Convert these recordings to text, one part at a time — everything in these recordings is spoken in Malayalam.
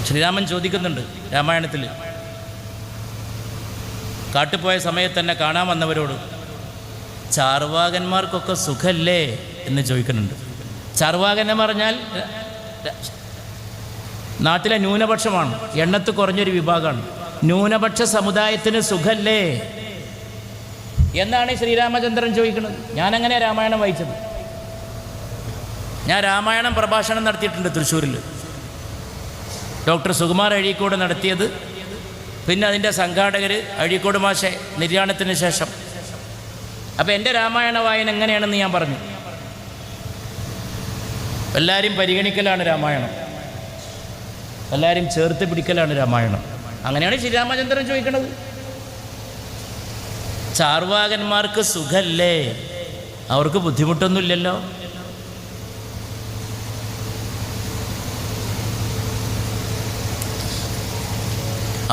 ശ്രീരാമൻ ചോദിക്കുന്നുണ്ട് രാമായണത്തിൽ, കാട്ടുപോയ സമയത്ത് തന്നെ കാണാൻ വന്നവരോട് ചാർവാകന്മാർക്കൊക്കെ സുഖല്ലേ എന്ന് ചോദിക്കുന്നുണ്ട്. ചാർവാകൻ എന്ന് പറഞ്ഞാൽ നാട്ടിലെ ന്യൂനപക്ഷമാണ്, എണ്ണത്ത് കുറഞ്ഞൊരു വിഭാഗമാണ്. ന്യൂനപക്ഷ സമുദായത്തിന് സുഖല്ലേ എന്നാണ് ശ്രീരാമചന്ദ്രൻ ചോദിക്കുന്നത്. ഞാനങ്ങനെ രാമായണം വായിച്ചത്. ഞാൻ രാമായണം പ്രഭാഷണം നടത്തിയിട്ടുണ്ട് തൃശ്ശൂരിൽ. ഡോക്ടർ സുകുമാർ അഴീക്കോട് നടത്തിയത്, പിന്നെ അതിൻ്റെ സംഘാടകർ അഴീക്കോട് മാഷെ നിര്യാണത്തിന് ശേഷം. അപ്പോൾ എൻ്റെ രാമായണ വായന എങ്ങനെയാണെന്ന് ഞാൻ പറഞ്ഞു. എല്ലാവരും പരിഗണിക്കലാണ് രാമായണം, എല്ലാവരും ചേർത്ത് പിടിക്കലാണ് രാമായണം. അങ്ങനെയാണ് ശ്രീരാമചന്ദ്രൻ ചോദിക്കുന്നത്, ചാർവാകന്മാർക്ക് സുഖല്ലേ, അവർക്ക് ബുദ്ധിമുട്ടൊന്നുമില്ലല്ലോ.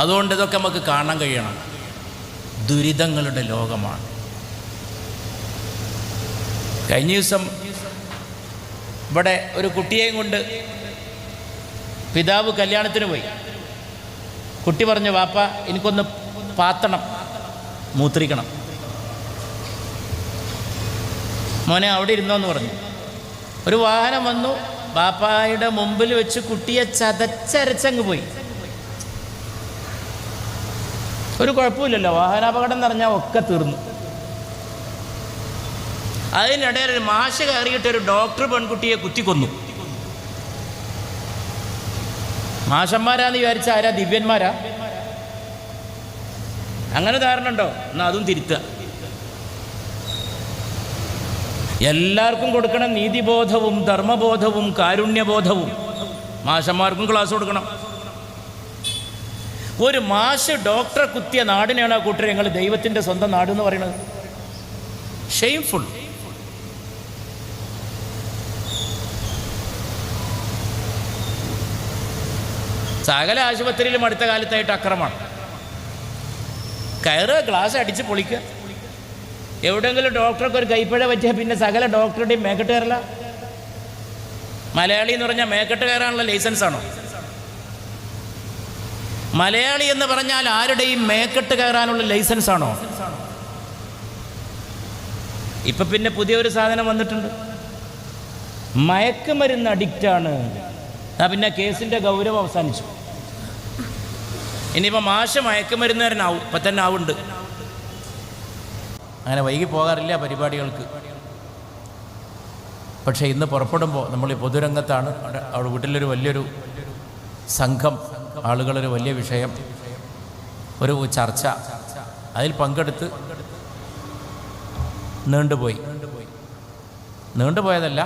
അതുകൊണ്ട് ഇതൊക്കെ നമുക്ക് കാണാൻ കഴിയണം. ദുരിതങ്ങളുടെ ലോകമാണ്. കഴിഞ്ഞ ദിവസം ഇവിടെ ഒരു കുട്ടിയെയും കൊണ്ട് പിതാവ് കല്യാണത്തിന് പോയി. കുട്ടി പറഞ്ഞു, വാപ്പ എനിക്കൊന്ന് പാത്തണം, മൂത്രിക്കണം. മോനെ അവിടെ ഇരുന്നോന്ന് പറഞ്ഞു. ഒരു വാഹനം വന്നു, ബാപ്പായുടെ മുമ്പിൽ വെച്ച് കുട്ടിയെ ചതച്ചരച്ചങ്ങ് പോയി. ഒരു കുഴപ്പമില്ലല്ലോ, വാഹനാപകടം നിറഞ്ഞാൽ ഒക്കെ തീർന്നു. അതിനിടയിൽ ഒരു മാഷ് കയറിയിട്ട് ഒരു ഡോക്ടർ പെൺകുട്ടിയെ കുത്തിക്കൊന്നു. മാഷന്മാരാന്ന് വിചാരിച്ച ആരാ? ദിവ്യന്മാരാ? അങ്ങനെ ധാരണ ഉണ്ടോ? എന്നാൽ അതും തിരുത്തുക. എല്ലാവർക്കും കൊടുക്കണം നീതിബോധവും ധർമ്മബോധവും കാരുണ്യബോധവും. മാഷന്മാർക്കും ക്ലാസ് കൊടുക്കണം. ഒരു മാഷ് ഡോക്ടറെ കുത്തിയ നാടിനെയാണ് ആ കൂട്ടർ ഞങ്ങൾ ദൈവത്തിൻ്റെ സ്വന്തം നാട് എന്ന് പറയുന്നത്. ഷെയിംഫുൾ. സകല ആശുപത്രിയിലും അടുത്ത കാലത്തായിട്ട് അക്രമമാണ്. കയറുക, ഗ്ലാസ് അടിച്ച് പൊളിക്കുക. എവിടെയെങ്കിലും ഡോക്ടർക്ക് ഒരു കൈപ്പഴ പറ്റിയാൽ പിന്നെ സകല ഡോക്ടറുടെയും മേക്കെട്ട് കയറില്ല. മലയാളി എന്ന് പറഞ്ഞാൽ മേക്കെട്ട് കയറാനുള്ള ലൈസൻസാണോ? മലയാളി എന്ന് പറഞ്ഞാൽ ആരുടെയും മേക്കെട്ട് കയറാനുള്ള ലൈസൻസാണോ? ഇപ്പൊ പിന്നെ പുതിയൊരു സാധനം വന്നിട്ടുണ്ട്, മയക്കുമരുന്ന് അഡിക്റ്റാണ്. പിന്നെ കേസിൻ്റെ ഗൗരവം അവസാനിച്ചു. ഇനിയിപ്പോൾ മാഷ് മയക്കുമരുന്നുകാരനാവും. ഇപ്പം തന്നെ ആവുന്നുണ്ട്. അങ്ങനെ വൈകി പോകാറില്ല പരിപാടികൾക്ക്. പക്ഷേ ഇന്ന് പുറപ്പെടുമ്പോൾ നമ്മൾ ഈ പൊതുരംഗത്താണ്. അവിടെ വീട്ടിലൊരു വലിയൊരു സംഘം ആളുകളൊരു വലിയ വിഷയം, ഒരു ചർച്ച, അതിൽ പങ്കെടുത്ത് നീണ്ടുപോയതല്ല,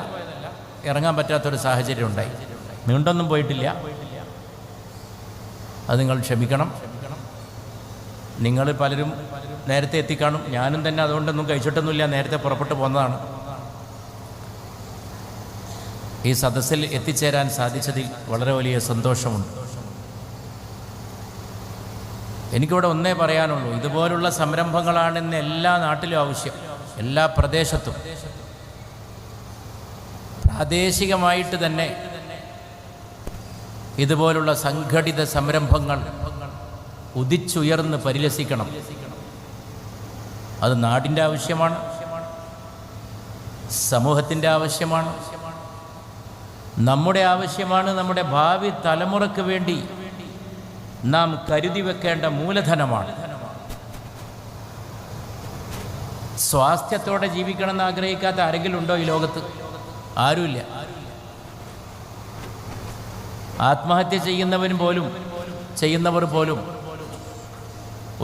ഇറങ്ങാൻ പറ്റാത്തൊരു സാഹചര്യം ഉണ്ടായി. നീണ്ടൊന്നും പോയിട്ടില്ല, അത് നിങ്ങൾ ക്ഷമിക്കണം. നിങ്ങൾ പലരും നേരത്തെ എത്തിക്കാണും, ഞാനും തന്നെ അതുകൊണ്ടൊന്നും കഴിച്ചിട്ടൊന്നുമില്ല, നേരത്തെ പുറപ്പെട്ടു പോന്നതാണ്. ഈ സദസ്സിൽ എത്തിച്ചേരാൻ സാധിച്ചതിൽ വളരെ വലിയ സന്തോഷമുണ്ട്. എനിക്കിവിടെ ഒന്നേ പറയാനുള്ളൂ, ഇതുപോലുള്ള സംരംഭങ്ങളാണെന്ന് എല്ലാ നാട്ടിലും ആവശ്യം, എല്ലാ പ്രദേശത്തും. പ്രാദേശികമായിട്ട് തന്നെ ഇതുപോലുള്ള സംഘടിത സംരംഭങ്ങൾ ഉദിച്ചുയർന്ന് പരിലസിക്കണം. അത് നാടിൻ്റെ ആവശ്യമാണ്, സമൂഹത്തിൻ്റെ ആവശ്യമാണ്, നമ്മുടെ ആവശ്യമാണ്. നമ്മുടെ ഭാവി തലമുറയ്ക്ക് വേണ്ടി നാം കരുതി വെക്കേണ്ട മൂലധനമാണ്. സ്വാസ്ഥ്യത്തോടെ ജീവിക്കണമെന്ന് ആഗ്രഹിക്കാത്ത ആരെങ്കിലും ഉണ്ടോ ഈ ലോകത്ത്? ആരുമില്ല. ആത്മഹത്യ ചെയ്യുന്നവർ പോലും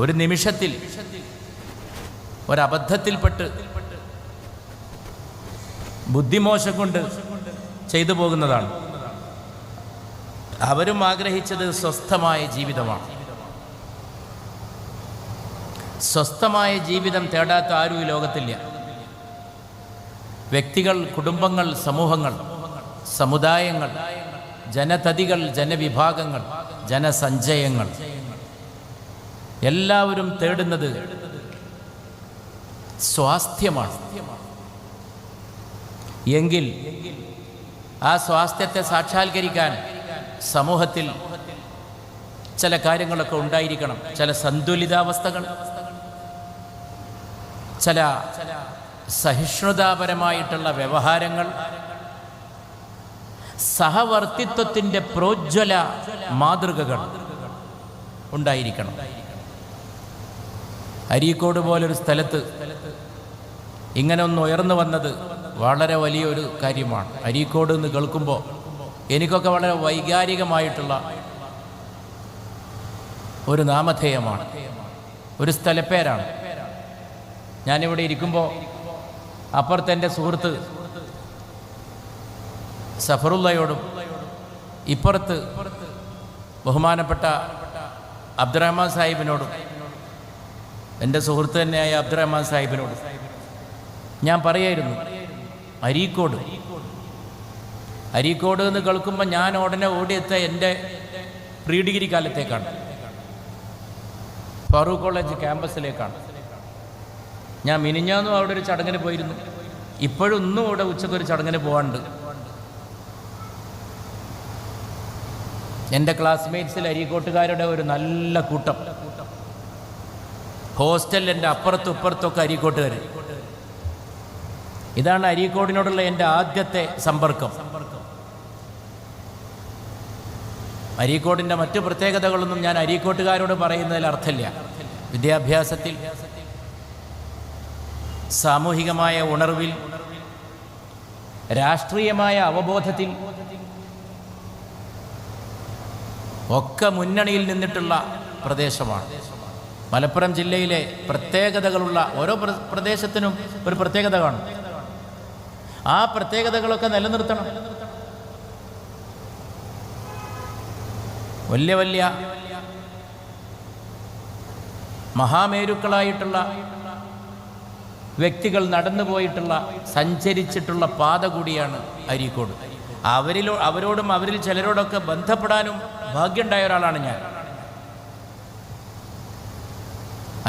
ഒരു നിമിഷത്തിൽ ഒരബദ്ധത്തിൽപ്പെട്ട് ബുദ്ധിമോശം കൊണ്ട് ചെയ്തു പോകുന്നതാണ്. അവരും ആഗ്രഹിച്ചത് സ്വസ്ഥമായ ജീവിതമാണ്. സ്വസ്ഥമായ ജീവിതം തേടാത്ത ആരും ഈ ലോകത്തില്ല. വ്യക്തികൾ, കുടുംബങ്ങൾ, സമൂഹങ്ങൾ, സമുദായങ്ങൾ, ജനതതികൾ, ജനവിഭാഗങ്ങൾ, ജനസഞ്ചയങ്ങൾ എല്ലാവരും തേടുന്നത് സ്വാസ്ഥ്യമാണ്. എങ്കിൽ ആ സ്വാസ്ഥ്യത്തെ സാക്ഷാത്കരിക്കാൻ സമൂഹത്തിൽ ചില കാര്യങ്ങളൊക്കെ ഉണ്ടായിരിക്കണം, ചില സന്തുലിതാവസ്ഥകൾ, ചില സഹിഷ്ണുതാപരമായിട്ടുള്ള വ്യവഹാരങ്ങൾ, സഹവർത്തിത്വത്തിൻ്റെ പ്രോജ്വല മാതൃകകൾ ഉണ്ടായിരിക്കണം. അരീക്കോട് പോലൊരു സ്ഥലത്ത് ഇങ്ങനെ ഒന്ന് ഉയർന്നു വന്നത് വളരെ വലിയൊരു കാര്യമാണ്. അരീക്കോട് എന്ന് കേൾക്കുമ്പോൾ എനിക്കൊക്കെ വളരെ വൈകാരികമായിട്ടുള്ള ഒരു നാമധേയമാണ്, ഒരു സ്ഥലപ്പേരാണ്. ഞാനിവിടെ ഇരിക്കുമ്പോൾ അപ്പുറത്തെ എൻ്റെ സുഹൃത്ത് സഫറുള്ളയോടും ഇപ്പുറത്ത് ബഹുമാനപ്പെട്ട അബ്ദുറഹ്മാൻ സാഹിബിനോടും എൻ്റെ സുഹൃത്ത് തന്നെയായ അബ്ദുറഹ്മാൻ സാഹിബിനോടും ഞാൻ പറയായിരുന്നു, അരീക്കോട് എന്ന് കേൾക്കുമ്പോൾ ഞാൻ ഉടനെ ഓടിയെത്ത എൻ്റെ പ്രീ ഡിഗ്രി കാലത്തേക്കാണ്, ഫാറൂഖ് കോളേജ് ക്യാമ്പസിലേക്കാണ്. ഞാൻ മിനിഞ്ഞാന്നും അവിടെ ഒരു ചടങ്ങിന് പോയിരുന്നു. ഇപ്പോഴും ഇന്നും ഇവിടെ ഉച്ചക്കൊരു ചടങ്ങിന് പോകാനുണ്ട്. എൻ്റെ ക്ലാസ്മേറ്റ്സിൽ അരീക്കോട്ടുകാരുടെ ഒരു നല്ല കൂട്ടം. ഹോസ്റ്റലിൽ എൻ്റെ അപ്പുറത്തും ഇപ്പുറത്തൊക്കെ അരീക്കോട്ടുകാർ. ഇതാണ് അരീക്കോടിനോടുള്ള എൻ്റെ ആദ്യത്തെ സമ്പർക്കം. അരീക്കോടിൻ്റെ മറ്റു പ്രത്യേകതകളൊന്നും ഞാൻ അരീക്കോട്ടുകാരോട് പറയുന്നതിൽ അർത്ഥമില്ല. വിദ്യാഭ്യാസത്തിൽ, സാമൂഹികമായ ഉണർവിൽ, രാഷ്ട്രീയമായ അവബോധത്തിൽ ഒക്കെ മുന്നണിയിൽ നിന്നിട്ടുള്ള പ്രദേശമാണ്. മലപ്പുറം ജില്ലയിലെ പ്രത്യേകതകളുള്ള ഓരോ പ്രദേശത്തിനും ഒരു പ്രത്യേകത കാണും. ആ പ്രത്യേകതകളൊക്കെ നിലനിർത്തണം. വലിയ വലിയ മഹാമേരുക്കളായിട്ടുള്ള വ്യക്തികൾ നടന്നുപോയിട്ടുള്ള, സഞ്ചരിച്ചിട്ടുള്ള പാത കൂടിയാണ് അരീക്കോട്. അവരോടും അവരിൽ ചിലരോടൊക്കെ ബന്ധപ്പെടാനും ഭാഗ്യമുണ്ടായ ഒരാളാണ് ഞാൻ.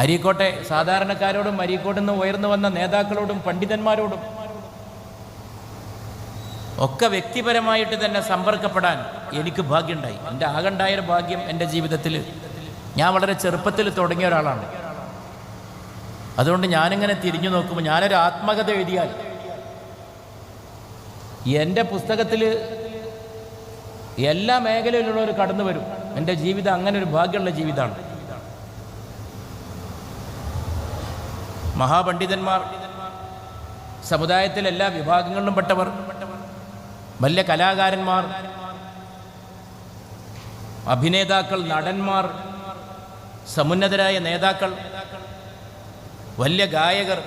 അരീക്കോട്ടെ സാധാരണക്കാരോടും അരീക്കോട്ടിൽ നിന്ന് ഉയർന്നു വന്ന നേതാക്കളോടും പണ്ഡിതന്മാരോടും ഒക്കെ വ്യക്തിപരമായിട്ട് തന്നെ സമ്പർക്കപ്പെടാൻ എനിക്ക് ഭാഗ്യമുണ്ടായി. എൻ്റെ ആകണ്ടായൊരു ഭാഗ്യം എൻ്റെ ജീവിതത്തിൽ. ഞാൻ വളരെ ചെറുപ്പത്തിൽ തുടങ്ങിയ ഒരാളാണ്. അതുകൊണ്ട് ഞാനിങ്ങനെ തിരിഞ്ഞു നോക്കുമ്പോൾ, ഞാനൊരു ആത്മകഥ എഴുതിയാൽ എൻ്റെ പുസ്തകത്തിൽ എല്ലാ മേഖലയിലുള്ളവർ കടന്നു വരും. എൻ്റെ ജീവിതം അങ്ങനെ ഒരു ഭാഗ്യമുള്ള ജീവിതമാണ്. മഹാപണ്ഡിതന്മാർ, സമുദായത്തിൽ എല്ലാ വിഭാഗങ്ങളിലും പെട്ടവർ, വലിയ കലാകാരന്മാർ, അഭിനേതാക്കൾ, നടന്മാർ, സമുന്നതരായ നേതാക്കൾ, വലിയ ഗായകർ.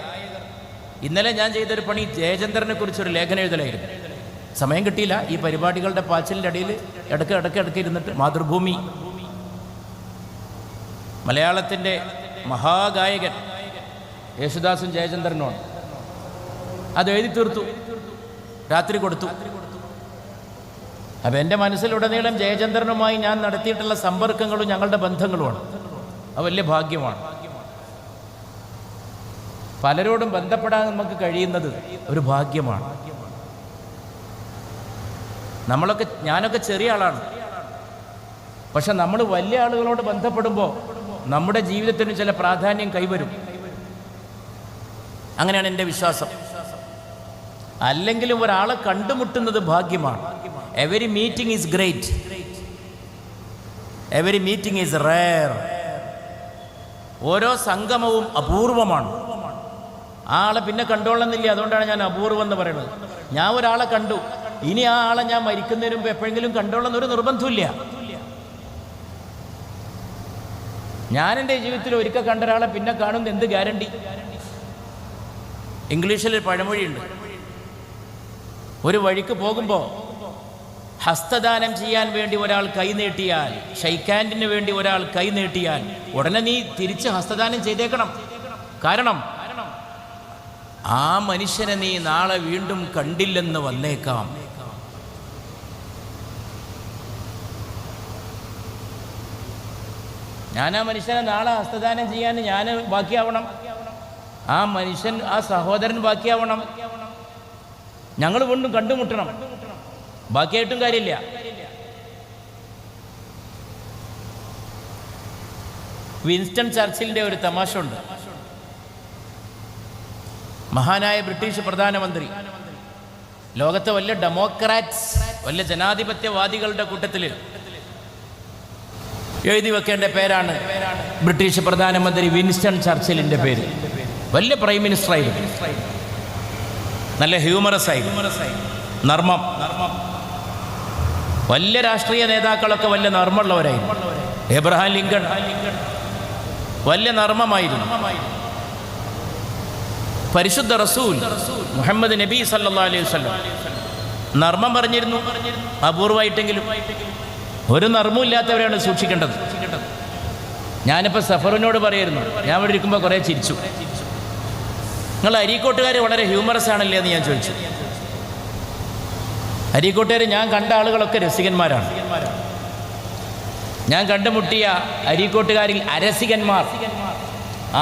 ഇന്നലെ ഞാൻ ചെയ്തൊരു പണി ജയചന്ദ്രനെ കുറിച്ചൊരു ലേഖനം എഴുതലായിരുന്നു. സമയം കിട്ടിയില്ല. ഈ പരിപാടികളുടെ പാച്ചിലിൻ്റെ ഇടയിൽ ഇടയ്ക്ക് ഇരുന്നിട്ട് മാതൃഭൂമി, മലയാളത്തിൻ്റെ മഹാഗായകൻ യേശുദാസും ജയചന്ദ്രനുമാണ്. അത് എഴുതി തീർത്തു, രാത്രി കൊടുത്തു. അപ്പം എൻ്റെ മനസ്സിലുടനീളം ജയചന്ദ്രനുമായി ഞാൻ നടത്തിയിട്ടുള്ള സമ്പർക്കങ്ങളും ഞങ്ങളുടെ ബന്ധങ്ങളുമാണ്. അത് വലിയ ഭാഗ്യമാണ്. പലരോടും ബന്ധപ്പെടാൻ നമുക്ക് കഴിയുന്നത് ഒരു ഭാഗ്യമാണ്. ഞാനൊക്കെ ചെറിയ ആളാണ്. പക്ഷെ നമ്മൾ വലിയ ആളുകളോട് ബന്ധപ്പെടുമ്പോൾ നമ്മുടെ ജീവിതത്തിന് ചില പ്രാധാന്യം കൈവരും. അങ്ങനെയാണ് എൻ്റെ വിശ്വാസം. അല്ലെങ്കിലും ഒരാളെ കണ്ടുമുട്ടുന്നത് ഭാഗ്യമാണ്. Every meeting is great, every meeting is rare. ഓരോ സംഗമവും അപൂർവമാണ്. ആ ആളെ പിന്നെ കണ്ടോളന്നില്ല. അതുകൊണ്ടാണ് ഞാൻ അപൂർവം എന്ന് പറയുന്നത്. ഞാൻ ഒരാളെ കണ്ടു, ഇനി ആ ആളെ ഞാൻ മരിക്കുന്നതിന് മുമ്പ് എപ്പോഴെങ്കിലും കണ്ടോളന്നൊരു നിർബന്ധമില്ല. ഞാൻ എൻ്റെ ജീവിതത്തിൽ ഒരിക്കൽ കണ്ട ഒരാളെ പിന്നെ കാണുന്ന എന്ത് ഗ്യാരണ്ടി? ഇംഗ്ലീഷിൽ പഴമൊഴിയുണ്ട്, ഒരു വഴിക്ക് പോകുമ്പോൾ ഹസ്തദാനം ചെയ്യാൻ വേണ്ടി ഒരാൾ കൈ നീട്ടിയാൽ, ഷെയ്ക്ക് ഹാൻഡിന് വേണ്ടി ഒരാൾ കൈ നീട്ടിയാൽ ഉടനെ നീ തിരിച്ച് ഹസ്തദാനം ചെയ്തേക്കണം. കാരണം ആ മനുഷ്യനെ നീ നാളെ വീണ്ടും കണ്ടില്ലെന്ന് വന്നേക്കാം. ഞാൻ ആ മനുഷ്യനെ നാളെ ഹസ്തദാനം ചെയ്യാൻ ഞാൻ ബാക്കിയാവണം, ആ മനുഷ്യൻ, ആ സഹോദരൻ ബാക്കിയാവണം. ഞങ്ങൾ വീണ്ടും കണ്ടുമുട്ടണം. ബാക്കിയായിട്ടും കാര്യമില്ല. വിൻസ്റ്റൺ ചർച്ചിലിൻ്റെ ഒരു തമാശ ഉണ്ട്. മഹാനായ ബ്രിട്ടീഷ് പ്രധാനമന്ത്രി, ലോകത്തെ വലിയ ഡെമോക്രാറ്റ്സ്, വലിയ ജനാധിപത്യവാദികളുടെ കൂട്ടത്തിൽ എഴുതി വെക്കേണ്ട പേരാണ് ബ്രിട്ടീഷ് പ്രധാനമന്ത്രി വിൻസ്റ്റൺ ചർച്ചിലിൻ്റെ പേര്. വലിയ പ്രൈം മിനിസ്റ്ററായിരുന്നു, നല്ല ഹ്യൂമറസ് ആയി, നർമ്മം. വലിയ രാഷ്ട്രീയ നേതാക്കളൊക്കെ വലിയ നർമ്മമുള്ളവരായിരുന്നു. എബ്രഹാം ലിങ്കൺ വലിയ നർമ്മമായിരുന്നു. പരിശുദ്ധ റസൂൽ മുഹമ്മദ് നബി സല്ലല്ലാഹു അലൈഹി വസല്ലം നർമ്മം പറഞ്ഞിരുന്നു. അപൂർവമായിട്ടെങ്കിലും. ഒരു നർമ്മവും ഇല്ലാത്തവരെയാണ് സൂക്ഷിക്കേണ്ടത്. ഞാനിപ്പോൾ സഫറിനോട് പറയായിരുന്നു, ഞാൻ ഇവിടെ ഇരിക്കുമ്പോൾ കുറേ ചിരിച്ചു. നിങ്ങൾ അരീക്കോട്ടുകാർ വളരെ ഹ്യൂമറസ് ആണല്ലേ എന്ന് ഞാൻ ചോദിച്ചു. അരീക്കോട്ടുകാർ ഞാൻ കണ്ട ആളുകളൊക്കെ രസികന്മാരാണ്. ഞാൻ കണ്ടുമുട്ടിയ അരീക്കോട്ടുകാരിൽ അരസികന്മാർ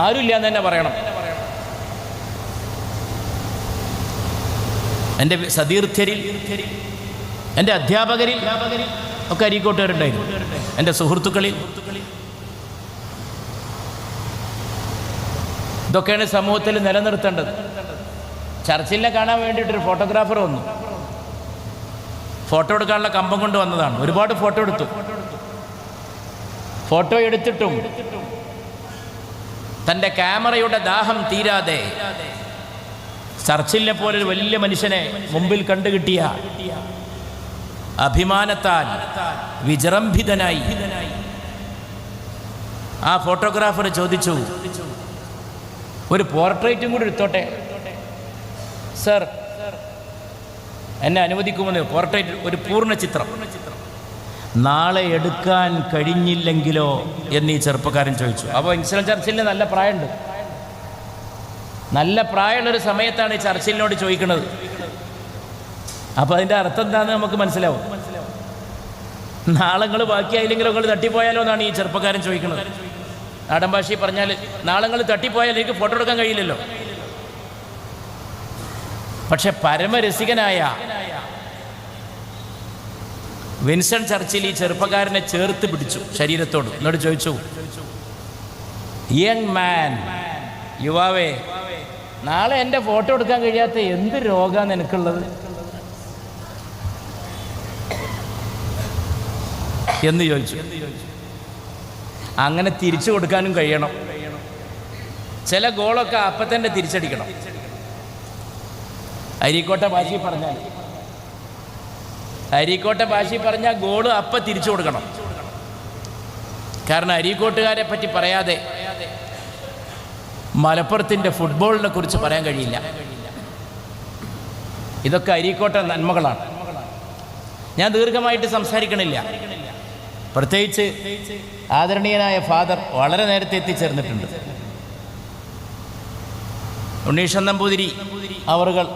ആരുമില്ല എന്ന് തന്നെ പറയണം. എൻ്റെ സതീർത്ഥ്യരിൽ, എൻ്റെ അധ്യാപകരിൽ ഒക്കെ അരീക്കോട്ടുകാരുണ്ടായിരുന്നു. എൻ്റെ സുഹൃത്തുക്കളിൽ. ഇതൊക്കെയാണ് സമൂഹത്തിൽ നിലനിർത്തേണ്ടത്. ചർച്ചിലിനെ കാണാൻ വേണ്ടിയിട്ടൊരു ഫോട്ടോഗ്രാഫർ വന്നു. ഫോട്ടോ എടുക്കാനുള്ള കമ്പം കൊണ്ട് വന്നതാണ്. ഒരുപാട് ഫോട്ടോ എടുത്തു. ഫോട്ടോ എടുത്തിട്ടും തൻ്റെ ക്യാമറയുടെ ദാഹം തീരാതെ ചർച്ചിലിനെ പോലൊരു വലിയ മനുഷ്യനെ മുമ്പിൽ കണ്ടുകിട്ടിയ അഭിമാനത്താൽ വിജൃംഭിതനായി ആ ഫോട്ടോഗ്രാഫർ ചോദിച്ചു, ഒരു പോർട്രേറ്റും കൂടി എടുത്തോട്ടെ സർ, എന്നെ അനുവദിക്കുമെന്ന്? പോർട്രേറ്റ്, ഒരു പൂർണ്ണ ചിത്രം. നാളെ എടുക്കാൻ കഴിഞ്ഞില്ലെങ്കിലോ എന്ന് ഈ ചെറുപ്പക്കാരൻ ചോദിച്ചു. അപ്പോൾ വിൻസ്റ്റൺ ചർച്ചിലിന് നല്ല പ്രായമുണ്ട്. നല്ല പ്രായമുള്ളൊരു സമയത്താണ് ഈ ചർച്ചിലിനോട് ചോദിക്കുന്നത്. അപ്പോൾ അതിൻ്റെ അർത്ഥം എന്താണെന്ന് നമുക്ക് മനസ്സിലാവും. നാളെ നിങ്ങൾ ബാക്കിയായില്ലെങ്കിലോ, നിങ്ങൾ തട്ടിപ്പോയാലോ എന്നാണ് ഈ ചെറുപ്പക്കാരൻ ചോദിക്കുന്നത്. നാടൻ ഭാഷയിൽ പറഞ്ഞാൽ, നാളെ നിങ്ങൾ തട്ടിപ്പോയാൽ എനിക്ക് ഫോട്ടോ എടുക്കാൻ കഴിയില്ലല്ലോ. പക്ഷെ പരമരസികനായ വിൻസ്റ്റൺ ചർച്ചിൽ ഈ ചെറുപ്പക്കാരനെ ചേർത്ത് പിടിച്ചു ശരീരത്തോട്. എന്നോട് ചോദിച്ചു, യങ് മാൻ, യുവാവേ, നാളെ എൻ്റെ ഫോട്ടോ എടുക്കാൻ കഴിയാത്ത എന്ത് രോഗമാണ് എനിക്കുള്ളത് എന്ന് ചോദിച്ചു. അങ്ങനെ തിരിച്ചു കൊടുക്കാനും കഴിയണം. ചില ഗോളൊക്കെ അപ്പം തന്നെ തിരിച്ചടിക്കണം. അരീക്കോട്ടെ ഭാഷയിൽ പറഞ്ഞാൽ ഗോള് അപ്പം തിരിച്ചു കൊടുക്കണം. കാരണം അരീക്കോട്ടുകാരെ പറ്റി പറയാതെ മലപ്പുറത്തിൻ്റെ ഫുട്ബോളിനെ കുറിച്ച് പറയാൻ കഴിയില്ല. ഇതൊക്കെ അരീക്കോട്ടെ നന്മകളാണ്. ഞാൻ ദീർഘമായിട്ട് സംസാരിക്കണില്ല. പ്രത്യേകിച്ച് ആദരണീയനായ ഫാദർ വളരെ നേരത്തെ എത്തിച്ചേർന്നിട്ടുണ്ട്. ഉണ്ണീഷൻ നമ്പൂതിരി അവറുകൾ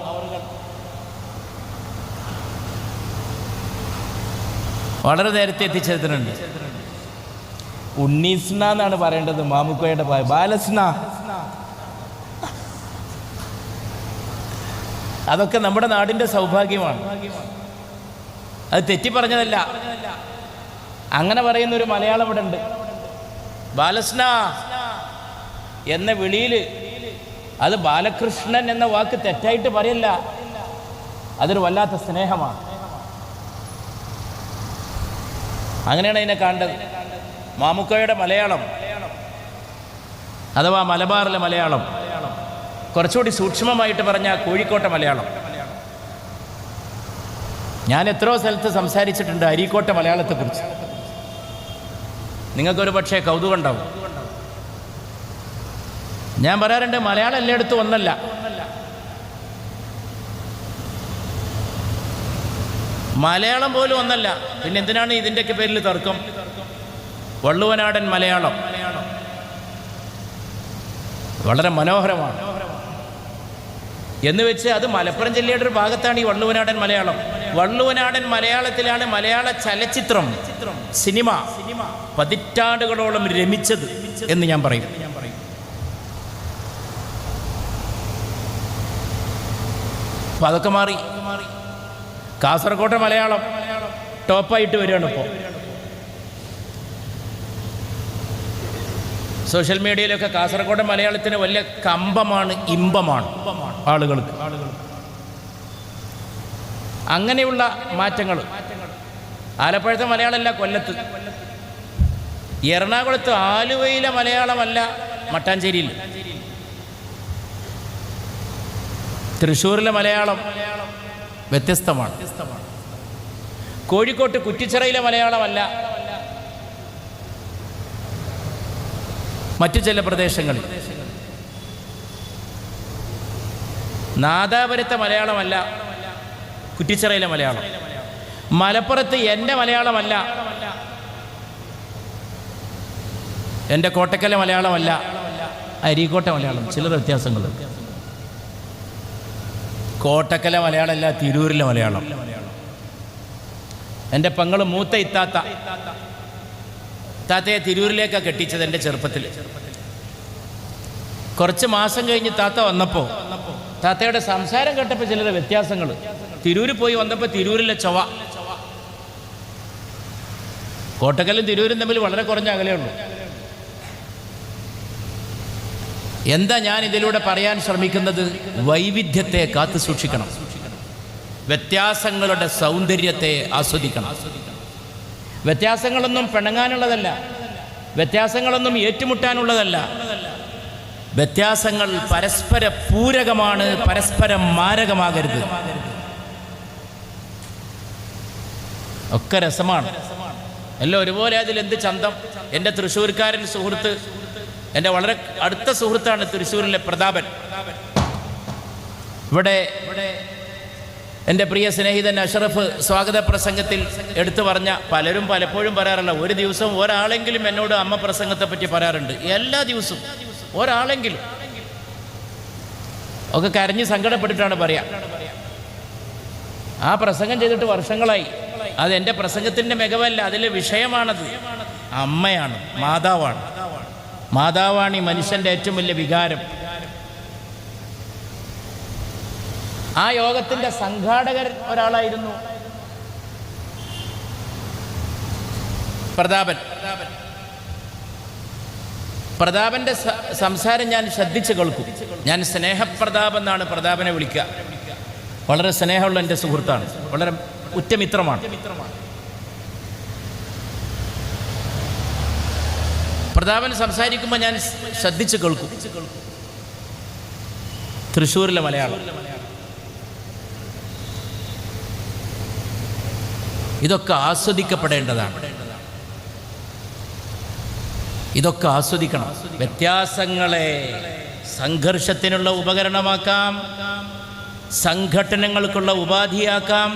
വളരെ നേരത്തെ എത്തിച്ചേർന്നിട്ടുണ്ട്. ഉണ്ണീസ്ന എന്നാണ് പറയേണ്ടത്, മാമുക്കോയുടെ ബാലസ്ന. അതൊക്കെ നമ്മുടെ നാടിൻ്റെ സൗഭാഗ്യമാണ്. അത് തെറ്റി പറഞ്ഞതല്ല. അങ്ങനെ പറയുന്നൊരു മലയാളം ഇവിടെ ഉണ്ട്. ബാലസ്ന എന്ന വിളിയിൽ അത് ബാലകൃഷ്ണൻ എന്ന വാക്ക് തെറ്റായിട്ട് പറയല്ല, അതൊരു വല്ലാത്ത സ്നേഹമാണ്. അങ്ങനെയാണ് അതിനെ കാണേണ്ടത്. മാമുക്കോയുടെ മലയാളം അഥവാ മലബാറിലെ മലയാളം, കുറച്ചുകൂടി സൂക്ഷ്മമായിട്ട് പറഞ്ഞാൽ കോഴിക്കോട്ടെ മലയാളം. ഞാൻ എത്രയോ സ്ഥലത്ത് സംസാരിച്ചിട്ടുണ്ട് അരീക്കോട്ടെ മലയാളത്തെക്കുറിച്ച്. നിങ്ങൾക്കൊരു പക്ഷേ കൗതുകം ഉണ്ടാവും. ഞാൻ പറയാറുണ്ട്, മലയാളം എല്ലായിടത്തും ഒന്നല്ല. മലയാളം പോലും ഒന്നല്ല. പിന്നെ എന്തിനാണ് ഇതിൻ്റെയൊക്കെ പേരിൽ തർക്കം? വള്ളുവനാടൻ മലയാളം വളരെ മനോഹരമാണ് എന്ന് വെച്ച് അത് മലപ്പുറം ജില്ലയുടെ ഒരു ഭാഗത്താണ് ഈ വള്ളുവനാടൻ മലയാളം. വള്ളുവനാടൻ മലയാളത്തിലാണ് മലയാള ചലച്ചിത്രം, സിനിമ പതിറ്റാണ്ടുകളോളം രമിച്ചത് എന്ന് ഞാൻ പറയും. അപ്പം അതൊക്കെ മാറി. കാസർഗോട്ടെ മലയാളം ടോപ്പായിട്ട് വരികയാണ് ഇപ്പോൾ. സോഷ്യൽ മീഡിയയിലൊക്കെ കാസർഗോഡ് മലയാളത്തിന് വലിയ കമ്പമാണ്, ഇമ്പമാണ് ആളുകൾക്ക്. അങ്ങനെയുള്ള മാറ്റങ്ങൾ. ആലപ്പുഴത്തെ മലയാളമല്ല കൊല്ലത്ത്, എറണാകുളത്ത് ആലുവയിലെ മലയാളമല്ല മട്ടാഞ്ചേരിയിൽ, തൃശ്ശൂരിലെ മലയാളം വ്യത്യസ്തമാണ്. കോഴിക്കോട്ട് കുറ്റിച്ചിറയിലെ മലയാളമല്ല മറ്റു ചില പ്രദേശങ്ങളിൽ. നാദാപുരത്തെ മലയാളമല്ല കുറ്റിച്ചിറയിലെ മലയാളം. മലപ്പുറത്ത് എൻ്റെ മലയാളമല്ല എൻ്റെ കോട്ടക്കലെ മലയാളമല്ല അരീക്കോട്ടെ മലയാളം. ചില വ്യത്യാസങ്ങൾ. കോട്ടക്കലെ മലയാളമല്ല തിരൂരിലെ മലയാളം. എൻ്റെ പെങ്ങൾ മൂത്ത താത്തയെ തിരൂരിലേക്കാണ് കെട്ടിച്ചത് എൻ്റെ ചെറുപ്പത്തിൽ. കുറച്ച് മാസം കഴിഞ്ഞ് താത്ത വന്നപ്പോൾ താത്തയുടെ സംസാരം കേട്ടപ്പോൾ ചില വ്യത്യാസങ്ങൾ. തിരൂര് പോയി വന്നപ്പോൾ തിരൂരിലെ ചൊവ്വ. കോട്ടക്കലും തിരൂരും തമ്മിൽ വളരെ കുറഞ്ഞ അകലെയുള്ളൂ. എന്താ ഞാൻ ഇതിലൂടെ പറയാൻ ശ്രമിക്കുന്നത്? വൈവിധ്യത്തെ കാത്തു സൂക്ഷിക്കണം, വ്യത്യാസങ്ങളുടെ സൗന്ദര്യത്തെ ആസ്വദിക്കണം. വ്യത്യാസങ്ങളൊന്നും പിണങ്ങാനുള്ളതല്ല, വ്യത്യാസങ്ങളൊന്നും ഏറ്റുമുട്ടാനുള്ളതല്ല. വ്യത്യാസങ്ങൾ പരസ്പര പൂരകമാണ്, പരസ്പരം മാരകമാകരുത്. ഒക്കെ രസമാണ്, എല്ലാം ഒരുപോലെ. അതിലെന്ത് ചന്തം. എൻ്റെ തൃശ്ശൂർക്കാരൻ സുഹൃത്ത്, എൻ്റെ വളരെ അടുത്ത സുഹൃത്താണ് തൃശ്ശൂരിലെ പ്രതാപൻ. ഇവിടെ എൻ്റെ പ്രിയ സ്നേഹിതൻ അഷറഫ് സ്വാഗത പ്രസംഗത്തിൽ എടുത്തു പറഞ്ഞ പലരും പലപ്പോഴും പറയാറില്ല, ഒരു ദിവസം ഒരാളെങ്കിലും എന്നോട് അമ്മ പ്രസംഗത്തെ പറ്റി പറയാറുണ്ട്. എല്ലാ ദിവസവും ഒരാളെങ്കിലും ഒക്കെ കരഞ്ഞ് സങ്കടപ്പെട്ടിട്ടാണ് പറയാം. ആ പ്രസംഗം ചെയ്തിട്ട് വർഷങ്ങളായി. അത് എൻ്റെ പ്രസംഗത്തിൻ്റെ മികവല്ല, അതിലെ വിഷയമാണത്. അമ്മയാണ്, മാതാവാണ്. മാതാവാണ് ഈ മനുഷ്യൻ്റെ ഏറ്റവും വലിയ വികാരം. ആ യോഗത്തിൻ്റെ സംഘാടകർ ഒരാളായിരുന്നു പ്രതാപൻ. പ്രതാപൻ്റെ സംസാരം ഞാൻ ശ്രദ്ധിച്ച് കേൾക്കും. ഞാൻ സ്നേഹപ്രതാപൻ എന്നാണ് പ്രതാപനെ വിളിക്കുക. വളരെ സ്നേഹമുള്ള എൻ്റെ സുഹൃത്താണ്, വളരെ ഉറ്റമിത്രമാണ്. പ്രതാപൻ സംസാരിക്കുമ്പോൾ ഞാൻ ശ്രദ്ധിച്ച് കേൾക്കും. തൃശ്ശൂരിലെ മലയാളം, ഇതൊക്കെ ആസ്വദിക്കപ്പെടേണ്ടതാണ്. ഇതൊക്കെ ആസ്വദിക്കണം. വ്യത്യാസങ്ങളെ സംഘർഷത്തിനുള്ള ഉപകരണമാക്കാം, സംഘടനകൾക്കുള്ള ഉപാധിയാക്കാം,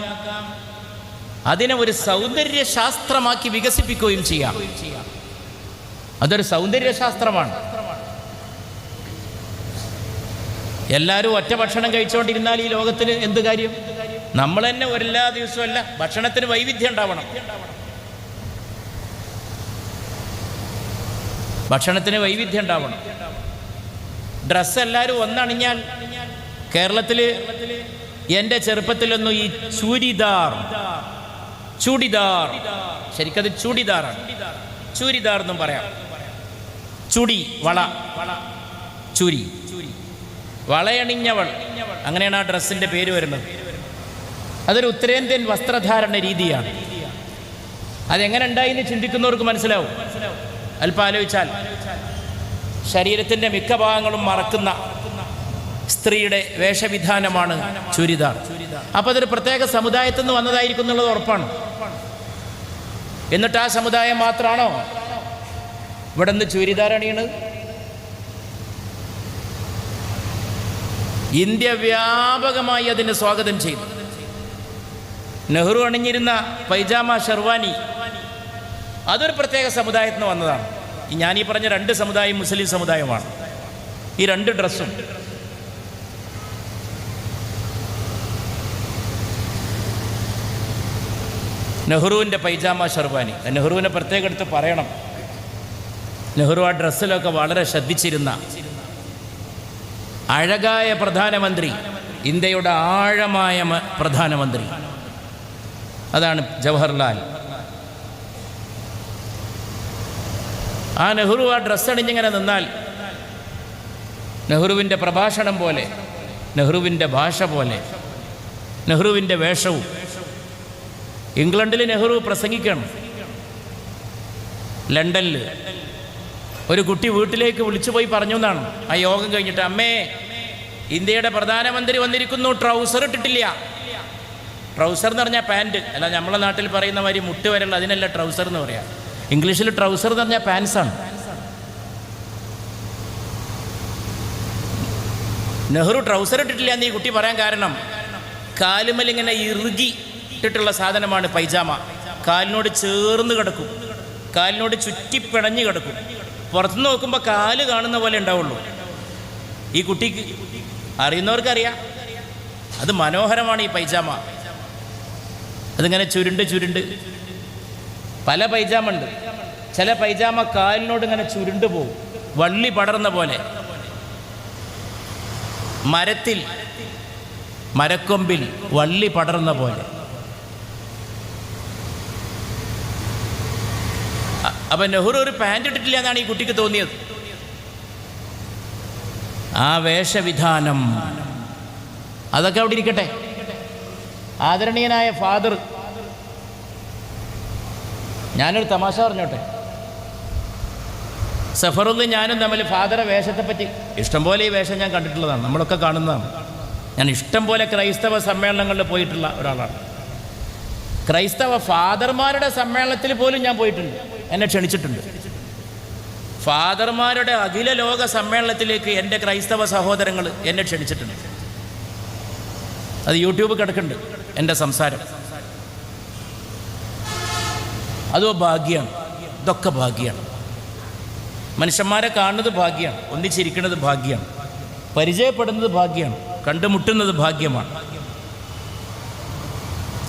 അതിനെ ഒരു സൗന്ദര്യശാസ്ത്രമാക്കി വികസിപ്പിക്കുകയും ചെയ്യാം. അതൊരു സൗന്ദര്യശാസ്ത്രമാണ്. എല്ലാവരും ഒറ്റ ഭക്ഷണം കഴിച്ചുകൊണ്ടിരുന്നാൽ ഈ ലോകത്തിന് എന്ത് കാര്യം? നമ്മൾ തന്നെ എല്ലാ ദിവസവും അല്ല, ഭക്ഷണത്തിന് വൈവിധ്യം ഉണ്ടാവണം. ഭക്ഷണത്തിന് വൈവിധ്യം ഉണ്ടാവണം. ഡ്രസ്സ് എല്ലാവരും ഒന്നണിഞ്ഞാൽ, കേരളത്തിൽ എൻ്റെ ചെറുപ്പത്തിലൊന്നും ഈ ചൂടിദാർ, ശരിക്കത് ചൂടിദാറാണ്, ചൂരിദാർ എന്നും പറയാം. ചുടി, വള, ചൂരി, വളയണിഞ്ഞവൾ, അങ്ങനെയാണ് ആ ഡ്രസ്സിൻ്റെ പേര് വരുന്നത്. അതൊരു ഉത്തരേന്ത്യൻ വസ്ത്രധാരണ രീതിയാണ്. അതെങ്ങനെ ഉണ്ടായിന്ന് ചിന്തിക്കുന്നവർക്ക് മനസ്സിലാവും. അല്പം ആലോചിച്ചാൽ ശരീരത്തിൻ്റെ മിക്ക ഭാഗങ്ങളും മറക്കുന്ന സ്ത്രീയുടെ വേഷവിധാനമാണ് ചുരിദാർ. അപ്പോൾ അതൊരു പ്രത്യേക സമുദായത്തിൽ നിന്ന് വന്നതായിരിക്കും എന്നുള്ളത് ഉറപ്പാണ്. എന്നിട്ട് ആ സമുദായം മാത്രമാണോ ഇവിടെ നിന്ന് ചുരിദാർ അണിയണത്? ഇന്ത്യ വ്യാപകമായി അതിനെ സ്വാഗതം ചെയ്തു. നെഹ്റു അണിഞ്ഞിരുന്ന പൈജാമ ഷെർവാനി അതൊരു പ്രത്യേക സമുദായത്തിൽ നിന്ന് വന്നതാണ്. ഞാനീ പറഞ്ഞ രണ്ട് സമുദായം മുസ്ലിം സമുദായമാണ്. ഈ രണ്ട് ഡ്രസ്സും നെഹ്റുവിൻ്റെ പൈജാമ ഷെർവാനി. നെഹ്റുവിനെ പ്രത്യേകം എടുത്ത് പറയണം. നെഹ്റു ആ ഡ്രസ്സിലൊക്കെ വളരെ ശ്രദ്ധിച്ചിരുന്ന അഴകായ പ്രധാനമന്ത്രി, ഇന്ത്യയുടെ ആഴമായ പ്രധാനമന്ത്രി, അതാണ് ജവഹർലാൽ. ആ നെഹ്റു ആ ഡ്രസ്സ് അണിഞ്ഞിങ്ങനെ നിന്നാൽ നെഹ്റുവിൻ്റെ പ്രഭാഷണം പോലെ, നെഹ്റുവിൻ്റെ ഭാഷ പോലെ, നെഹ്റുവിൻ്റെ വേഷവും. ഇംഗ്ലണ്ടിൽ നെഹ്റു പ്രസംഗിക്കണം. ലണ്ടനിൽ ഒരു കുട്ടി വീട്ടിലേക്ക് വിളിച്ചു പോയി പറഞ്ഞു എന്നാണ് ആ യോഗം കഴിഞ്ഞിട്ട്, അമ്മേ ഇന്ത്യയുടെ പ്രധാനമന്ത്രി വന്നിരിക്കുന്നു, ട്രൗസർ ഇട്ടിട്ടില്ല. ട്രൗസർ എന്ന് പറഞ്ഞാൽ പാൻറ്റ് അല്ല, നമ്മളെ നാട്ടിൽ പറയുന്ന മാതിരി മുട്ട് വരെയുള്ള അതിനല്ല ട്രൗസർ എന്ന് പറയാം. ഇംഗ്ലീഷിൽ ട്രൗസർ എന്ന് പറഞ്ഞാൽ പാൻസാണ്. നെഹ്റു ട്രൗസർ ഇട്ടിട്ടില്ല എന്ന് ഈ കുട്ടി പറയാൻ കാരണം, കാലുമലിങ്ങനെ ഇറുകി ഇട്ടിട്ടുള്ള സാധനമാണ് പൈജാമ. കാലിനോട് ചേർന്ന് കിടക്കും, കാലിനോട് ചുറ്റിപ്പിണഞ്ഞ് കിടക്കും. പുറത്തുനിന്ന് നോക്കുമ്പോൾ കാല് കാണുന്ന പോലെ ഉണ്ടാവുള്ളൂ. ഈ കുട്ടിക്ക് അറിയുന്നവർക്കറിയാം അത് മനോഹരമാണ് ഈ പൈജാമ. അതിങ്ങനെ ചുരുണ്ട് ചുരുണ്ട് പല പൈജാമ ഉണ്ട്. ചില പൈജാമ കാലിനോട് ഇങ്ങനെ ചുരുണ്ട് പോകും, വള്ളി പടർന്ന പോലെ. മരത്തിൽ മരക്കൊമ്പിൽ വള്ളി പടർന്ന പോലെ. അപ്പം നെഹ്റു ഒരു പാൻറ് ഇട്ടിട്ടില്ല എന്നാണ് ഈ കുട്ടിക്ക് തോന്നിയത്. ആ വേഷവിധാനം അതൊക്കെ അവിടെ ഇരിക്കട്ടെ. ആദരണീയനായ ഫാദർ, ഞാനൊരു തമാശ പറഞ്ഞോട്ടെ. സഫറുദ്ദീൻ ഞാനും തമ്മിൽ ഫാദറെ വേഷത്തെപ്പറ്റി ഇഷ്ടംപോലെ ഈ വേഷം ഞാൻ കണ്ടിട്ടുള്ളതാണ്, നമ്മളൊക്കെ കാണുന്നതാണ്. ഞാൻ ഇഷ്ടംപോലെ ക്രൈസ്തവ സമ്മേളനങ്ങളിൽ പോയിട്ടുള്ള ഒരാളാണ്. ക്രൈസ്തവ ഫാദർമാരുടെ സമ്മേളനത്തിൽ പോലും ഞാൻ പോയിട്ടുണ്ട്, എന്നെ ക്ഷണിച്ചിട്ടുണ്ട്. ഫാദർമാരുടെ അഖില ലോക സമ്മേളനത്തിലേക്ക് എൻ്റെ ക്രൈസ്തവ സഹോദരങ്ങൾ എന്നെ ക്ഷണിച്ചിട്ടുണ്ട്. അത് യൂട്യൂബ് കിടക്കുന്നുണ്ട് എൻ്റെ സംസാരം. അതോ ഭാഗ്യമാണ്, ഇതൊക്കെ ഭാഗ്യമാണ്. മനുഷ്യന്മാരെ കാണുന്നത് ഭാഗ്യമാണ്, ഒന്നിച്ചിരിക്കുന്നത് ഭാഗ്യമാണ്, പരിചയപ്പെടുന്നത് ഭാഗ്യമാണ്, കണ്ടുമുട്ടുന്നത് ഭാഗ്യമാണ്.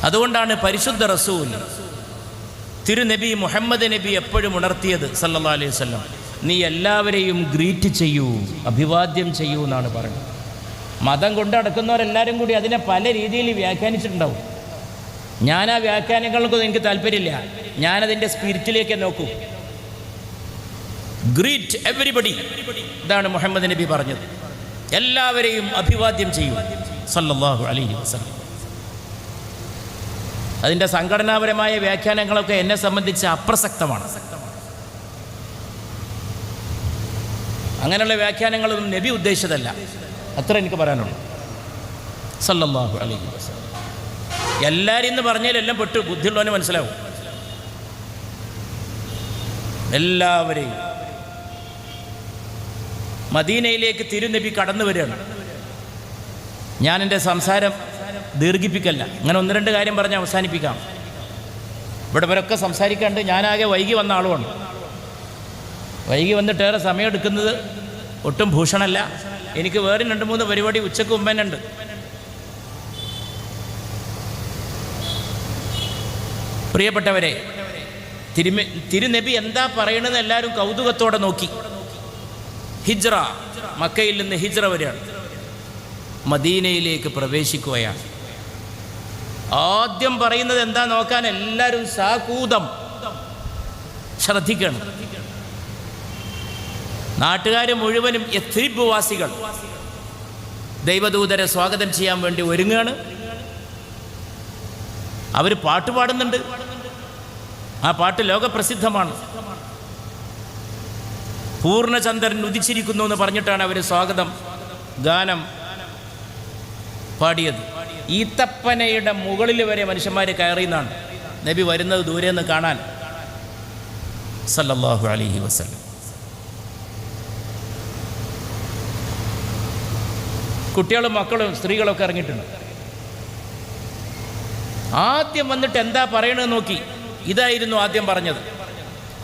അതുകൊണ്ടാണ് പരിശുദ്ധ റസൂൽ തിരുനബി മുഹമ്മദ് നബി എപ്പോഴും ഉണർത്തിയത് സല്ലല്ലാഹു അലൈഹി വസല്ലം, നീ എല്ലാവരെയും ഗ്രീറ്റ് ചെയ്യൂ, അഭിവാദ്യം ചെയ്യൂ എന്നാണ് പറയുന്നത്. മതം കൊണ്ട് നടക്കുന്നവരെല്ലാവരും കൂടി അതിനെ പല രീതിയിൽ വ്യാഖ്യാനിച്ചിട്ടുണ്ടാവും. ഞാൻ ആ വ്യാഖ്യാനങ്ങൾക്കൊന്നും എനിക്ക് താല്പര്യമില്ല. ഞാനതിൻ്റെ സ്പിരിറ്റിലേക്ക് നോക്കൂ. ഗ്രീറ്റ് എവരിബഡി, ഇതാണ് മുഹമ്മദ് നബി പറഞ്ഞത്. എല്ലാവരെയും അഭിവാദ്യം ചെയ്യൂ സല്ലല്ലാഹു അലൈഹി വസല്ലം. അതിൻ്റെ സംഘടനാപരമായ വ്യാഖ്യാനങ്ങളൊക്കെ എന്നെ സംബന്ധിച്ച് അപ്രസക്തമാണ്. അങ്ങനെയുള്ള വ്യാഖ്യാനങ്ങളൊന്നും നബി ഉദ്ദേശിച്ചതല്ല, അത്ര എനിക്ക് പറയാനുള്ളൂ. സല്ലല്ലാഹു അലൈഹി വസല്ലം. എല്ലാവരും ഇന്ന് പറഞ്ഞതിലെല്ലാം പെട്ട് ബുദ്ധിയുള്ളവന് മനസ്സിലാവും. എല്ലാവരെയും മദീനയിലേക്ക് തിരുനബി കടന്നു വരികയാണ്. ഞാൻ എൻ്റെ സംസാരം ദീർഘിപ്പിക്കല്ല, അങ്ങനെ ഒന്ന് രണ്ട് കാര്യം പറഞ്ഞ് അവസാനിപ്പിക്കാം. ഇവിടെ ഇവരൊക്കെ സംസാരിക്കാണ്ട് ഞാനാകെ വൈകി വന്ന ആളുമാണ്. വൈകി വന്നിട്ടേറെ സമയം എടുക്കുന്നത് ഒട്ടും ഭൂഷണമല്ല. എനിക്ക് വേറെ 2-3 പരിപാടി ഉച്ചയ്ക്ക് മുമ്പേനുണ്ട്. പ്രിയപ്പെട്ടവരെ, തിരുനബി എന്താ പറയണമെന്ന് എല്ലാവരും കൗതുകത്തോടെ നോക്കി. ഹിജ്റ, മക്കയിൽ നിന്ന് ഹിജ്റ വരികയാണ്, മദീനയിലേക്ക് പ്രവേശിക്കുകയാണ്. ആദ്യം പറയുന്നത് എന്താ നോക്കാൻ എല്ലാവരും സാകൂതം ശ്രദ്ധിക്കണം. നാട്ടുകാർ മുഴുവനും യത്രിബ് വാസികൾ ദൈവദൂതരെ സ്വാഗതം ചെയ്യാൻ വേണ്ടി ഒരുങ്ങുകയാണ്. അവർ പാട്ട് പാടുന്നുണ്ട്. ആ പാട്ട് ലോകപ്രസിദ്ധമാണ്. പൂർണ്ണചന്ദ്രൻ ഉദിച്ചിരിക്കുന്നു എന്ന് പറഞ്ഞിട്ടാണ് അവർ സ്വാഗതം ഗാനം പാടിയത്. ഈത്തപ്പനയുടെ മുകളിൽ വരെ മനുഷ്യന്മാർ കയറിയെന്നാണ് നബി വരുന്നത് ദൂരെ നിന്ന് കാണാൻ സല്ലല്ലാഹു അലൈഹി വസല്ലം. കുട്ടികളും മക്കളും സ്ത്രീകളൊക്കെ ഇറങ്ങിയിട്ടുണ്ട്. ആദ്യം വന്നിട്ട് എന്താ പറയണമെന്ന് നോക്കി. ഇതായിരുന്നു ആദ്യം പറഞ്ഞത്,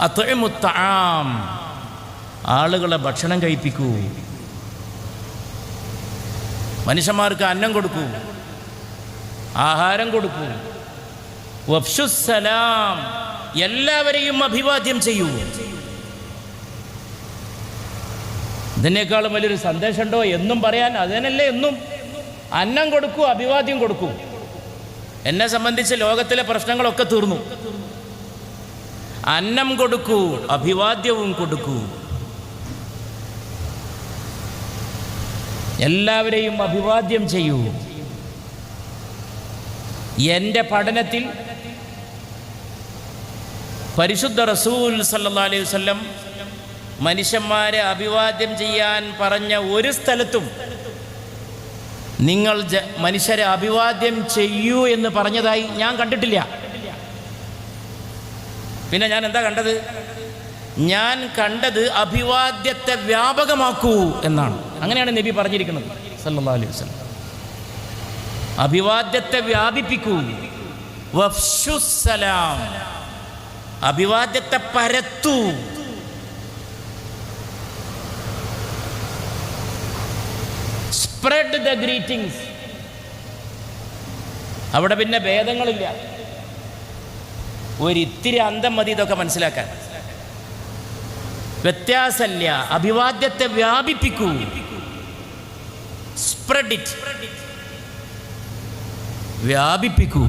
അത്ഇമു തആം, ആളുകളെ ഭക്ഷണം കഴിപ്പിക്കൂ, മനുഷ്യന്മാർക്ക് അന്നം കൊടുക്കൂ, ആഹാരം കൊടുക്കൂ. വഫ്ശുസ്സലാം, എല്ലാവരെയും അഭിവാദ്യം ചെയ്യൂ. ഇതിനേക്കാളും വലിയൊരു സന്ദേശമുണ്ടോ എന്നും പറയാൻ? അതിനല്ലേ എന്നും അന്നം കൊടുക്കൂ, അഭിവാദ്യം കൊടുക്കൂ. എന്നെ സംബന്ധിച്ച് ലോകത്തിലെ പ്രശ്നങ്ങളൊക്കെ തീർന്നു. അന്നം കൊടുക്കൂ, അഭിവാദ്യവും കൊടുക്കൂ. എല്ലാവരെയും അഭിവാദ്യം ചെയ്യൂ. എൻ്റെ പഠനത്തിൽ പരിശുദ്ധ റസൂൽ സല്ലല്ലാഹു അലൈഹി വസല്ലം മനുഷ്യന്മാരെ അഭിവാദ്യം ചെയ്യാൻ പറഞ്ഞ ഒരു സ്ഥലത്തും നിങ്ങൾ മനുഷ്യരെ അഭിവാദ്യം ചെയ്യൂ എന്ന് പറഞ്ഞതായി ഞാൻ കണ്ടിട്ടില്ല. പിന്നെ ഞാൻ എന്താ കണ്ടത്? ഞാൻ കണ്ടത് അഭിവാദ്യത്തെ വ്യാപകമാക്കൂ എന്നാണ്. അങ്ങനെയാണ് നബി പറഞ്ഞിരിക്കുന്നത് സല്ലല്ലാഹു അലൈഹി വസല്ലം. അഭിവാദ്യത്തെ വ്യാപിപ്പിക്കൂ. വഫ്ശുസ്സലാം, അഭിവാദ്യത്തെ പരത്തൂ. Spread the greetings. അവിടെ പിന്നെ ഭേദങ്ങളില്ല. ഒരിത്തിരി അന്തം മതി ഇതൊക്കെ മനസ്സിലാക്കാൻ. വ്യത്യാസമില്ല. അഭിവാദ്യത്തെ വ്യാപിപ്പിക്കൂ. Spread it, വ്യാപിപ്പിക്കൂ,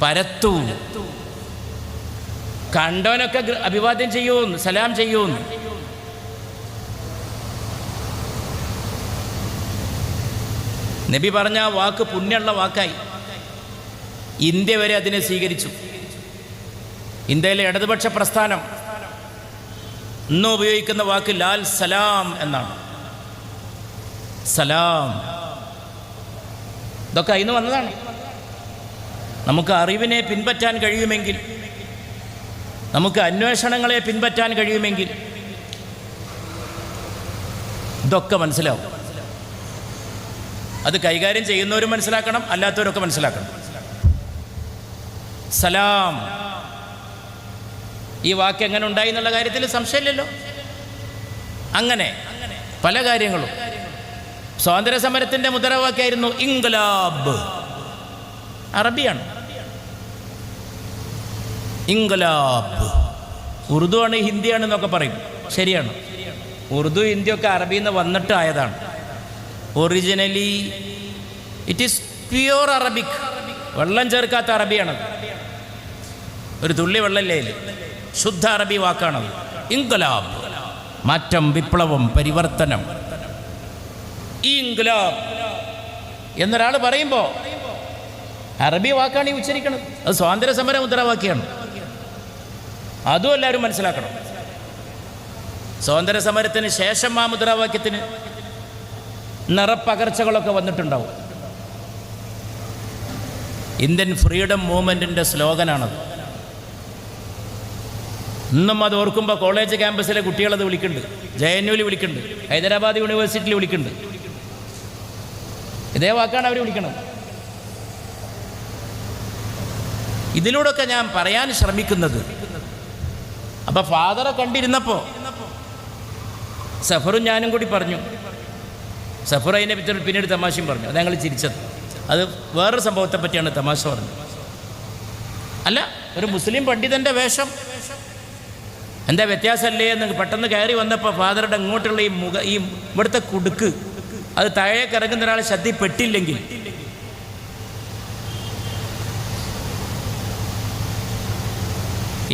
പരത്തൂ. കണ്ടവനൊക്കെ അഭിവാദ്യം ചെയ്യൂന്ന്, സലാം ചെയ്യൂന്ന്. നബി പറഞ്ഞ ആ വാക്ക് പുണ്യമുള്ള വാക്കായി. ഇന്ത്യ വരെ അതിനെ സ്വീകരിച്ചു. ഇന്ത്യയിലെ ഇടതുപക്ഷ പ്രസ്ഥാനം ഇന്ന് ഉപയോഗിക്കുന്ന വാക്ക് ലാൽ സലാം എന്നാണ്. സലാം, ഇതൊക്കെ അതിന് വന്നതാണ്. നമുക്ക് അറിവിനെ പിൻപറ്റാൻ കഴിയുമെങ്കിൽ, നമുക്ക് അന്വേഷണങ്ങളെ പിൻപറ്റാൻ കഴിയുമെങ്കിൽ ഇതൊക്കെ മനസ്സിലാവും. അത് കൈകാര്യം ചെയ്യുന്നവരും മനസ്സിലാക്കണം, അല്ലാത്തവരൊക്കെ മനസ്സിലാക്കണം. സലാം, ഈ വാക്ക് എങ്ങനെ ഉണ്ടായി എന്നുള്ള കാര്യത്തിൽ സംശയമില്ലല്ലോ. അങ്ങനെ പല കാര്യങ്ങളും. സ്വാതന്ത്ര്യ സമരത്തിൻ്റെ മുദ്രാവാക്യമായിരുന്നു ഇൻക്ലാബ്. അറബിയാണ് ഇൻക്ലാബ്. ഉറുദു ആണ്, ഹിന്ദിയാണെന്നൊക്കെ പറയും. ശരിയാണ്, ഉറുദു ഹിന്ദിയൊക്കെ അറബിയിൽ നിന്ന് വന്നിട്ട് ആയതാണ്. Originally it is pure Arabic, വെള്ളം ചേർക്കാത്ത അറബിയാണത്. ഒരു തുള്ളി വെള്ളമില്ലേ, ശുദ്ധ അറബി വാക്കാണത്. ഇൻക്ലാബ്, മാറ്റം, വിപ്ലവം, പരിവർത്തനം. ഈ ഇൻക്ലാബ് എന്നൊരാൾ പറയുമ്പോൾ അറബി വാക്കാണ് ഈ ഉച്ചരിക്കുന്നത്. അത് സ്വാതന്ത്ര്യ സമര മുദ്രാവാക്യമാണ്. അതും എല്ലാവരും മനസ്സിലാക്കണം. സ്വാതന്ത്ര്യ സമരത്തിന് ശേഷം ആ മുദ്രാവാക്യത്തിന് നിറപ്പകർച്ചകളൊക്കെ വന്നിട്ടുണ്ടാവും. ഇന്ത്യൻ ഫ്രീഡം മൂവ്മെൻറ്റിൻ്റെ സ്ലോഗനാണത്. ഇന്നും അത് ഓർക്കുമ്പോൾ കോളേജ് ക്യാമ്പസിലെ കുട്ടികളത് വിളിക്കുന്നുണ്ട്, JNUവിൽ വിളിക്കുന്നുണ്ട്, ഹൈദരാബാദ് യൂണിവേഴ്സിറ്റിയിൽ വിളിക്കുന്നുണ്ട്. ഇതേ വാക്കാണ് അവർ വിളിക്കുന്നത്. ഇതിലൂടെയൊക്കെ ഞാൻ പറയാൻ ശ്രമിക്കുന്നത്, അപ്പം ഫാദറെ കണ്ടിരുന്നപ്പോൾ സഫറും ഞാനും കൂടി പറഞ്ഞു. സഫർ അതിനെ പറ്റി പിന്നീട് തമാശയും പറഞ്ഞു. അത് ഞങ്ങൾ ചിരിച്ചത്. അത് വേറൊരു സംഭവത്തെ പറ്റിയാണ് തമാശ പറഞ്ഞത്. അല്ല, ഒരു മുസ്ലിം പണ്ഡിതൻ്റെ വേഷം എന്താ വ്യത്യാസമല്ലേ എന്ന് പെട്ടെന്ന് കയറി വന്നപ്പോൾ ഫാദറുടെ ഇങ്ങോട്ടുള്ള ഈ ഇവിടുത്തെ കുടുക്ക് അത് താഴേക്ക് ഇറങ്ങുന്ന ഒരാളെ ശ്രദ്ധയിൽപ്പെട്ടില്ലെങ്കിൽ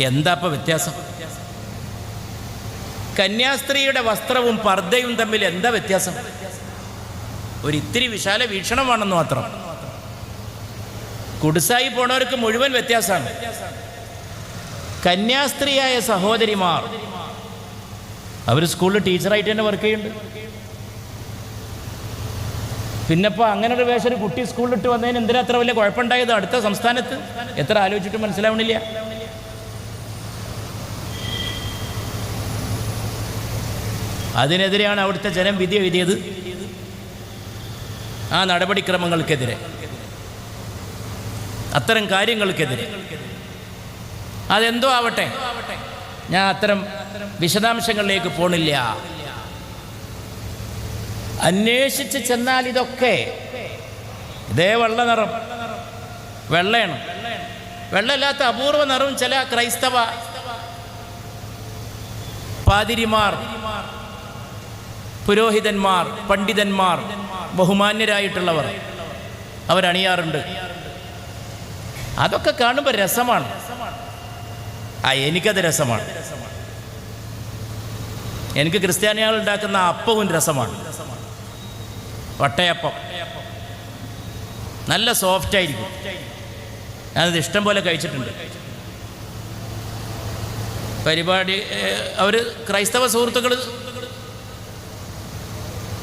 എന്താ ഇപ്പം വ്യത്യാസം? കന്യാസ്ത്രീയുടെ വസ്ത്രവും പർദ്ദയും തമ്മിൽ എന്താ വ്യത്യാസം? ഒരിത്തിരി വിശാല വീക്ഷണമാണെന്ന് മാത്രം. കുടുസായി പോണവർക്ക് മുഴുവൻ വ്യത്യാസമാണ്. കന്യാസ്ത്രീയായ സഹോദരിമാർ അവർ സ്കൂളിൽ ടീച്ചറായിട്ട് തന്നെ വർക്ക് ചെയ്യുന്നുണ്ട്. പിന്നെപ്പോൾ അങ്ങനെ ഒരു വേഷം ഒരു കുട്ടി സ്കൂളിലിട്ട് വന്നതിന് എന്തിനാ അത്ര വലിയ കുഴപ്പമുണ്ടായത്? അടുത്ത സംസ്ഥാനത്ത് എത്ര ആലോചിച്ചിട്ട് മനസ്സിലാവണില്ല. അതിനെതിരെയാണ് അവിടുത്തെ ജനം വിധി എഴുതിയത്. ആ നടപടിക്രമങ്ങൾക്കെതിരെ, അത്തരം കാര്യങ്ങൾക്കെതിരെ. അതെന്തോ ആവട്ടെ, ഞാൻ അത്തരം വിശദാംശങ്ങളിലേക്ക് പോണില്ല. അന്വേഷിച്ച് ചെന്നാൽ ഇതൊക്കെ ഇതേ വെള്ള നിറം, വെള്ളയാണ്. വെള്ളമില്ലാത്ത അപൂർവ നിറവും ചില ക്രൈസ്തവ പാതിരിമാർ, പുരോഹിതന്മാർ, പണ്ഡിതന്മാർ, ബഹുമാന്യരായിട്ടുള്ളവർ അവരണിയാറുണ്ട്. അതൊക്കെ കാണുമ്പോൾ രസമാണ്. എനിക്കത് രസമാണ്. എനിക്ക് ക്രിസ്ത്യാനികൾ ഉണ്ടാക്കുന്ന അപ്പവും രസമാണ്. വട്ടയപ്പം നല്ല സോഫ്റ്റായിരിക്കും. ഞാനത് ഇഷ്ടം പോലെ കഴിച്ചിട്ടുണ്ട്. പരിപാടി അവർ ക്രൈസ്തവ സുഹൃത്തുക്കൾ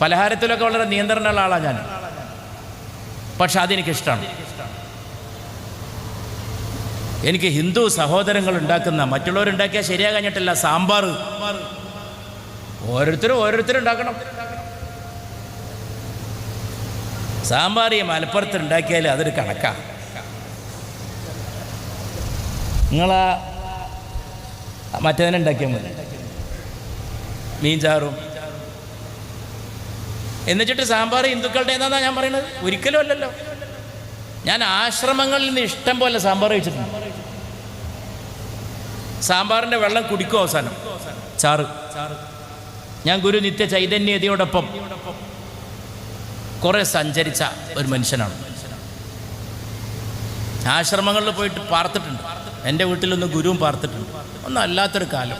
പലഹാരത്തിലൊക്കെ വളരെ നിയന്ത്രണമുള്ള ആളാണ് ഞാൻ. പക്ഷെ അതെനിക്കിഷ്ടമാണ്. എനിക്ക് ഹിന്ദു സഹോദരങ്ങൾ ഉണ്ടാക്കുന്ന, മറ്റുള്ളവരുണ്ടാക്കിയാൽ ശരിയാകാഞ്ഞിട്ടില്ല, സാമ്പാർ ഓരോരുത്തരും ഉണ്ടാക്കണം. സാമ്പാർ ഈ മലപ്പുറത്ത് ഉണ്ടാക്കിയാൽ അതൊരു കണക്കാണ്. നിങ്ങളാ മറ്റേതിനെ ഉണ്ടാക്കിയാൽ മതി, മീൻചാറും. എന്നുവെച്ചിട്ട് സാമ്പാർ ഹിന്ദുക്കളുടെ എന്നാണ് ഞാൻ പറയുന്നത്? ഒരിക്കലും അല്ലല്ലോ. ഞാൻ ആശ്രമങ്ങളിൽ നിന്ന് ഇഷ്ടം പോലെ സാമ്പാർ കഴിച്ചിട്ടുണ്ട്. സാമ്പാറിൻ്റെ വെള്ളം കുടിക്കും അവസാനം, ചാറ്. ഞാൻ ഗുരു നിത്യ ചൈതന്യതയോടൊപ്പം കുറേ സഞ്ചരിച്ച ഒരു മനുഷ്യനാണ്. ആശ്രമങ്ങളിൽ പോയിട്ട് പാർത്തിട്ടുണ്ട്. എൻ്റെ വീട്ടിലൊന്ന് ഗുരുവും പാർത്തിട്ടുണ്ട്. ഒന്നും അല്ലാത്തൊരു കാലം,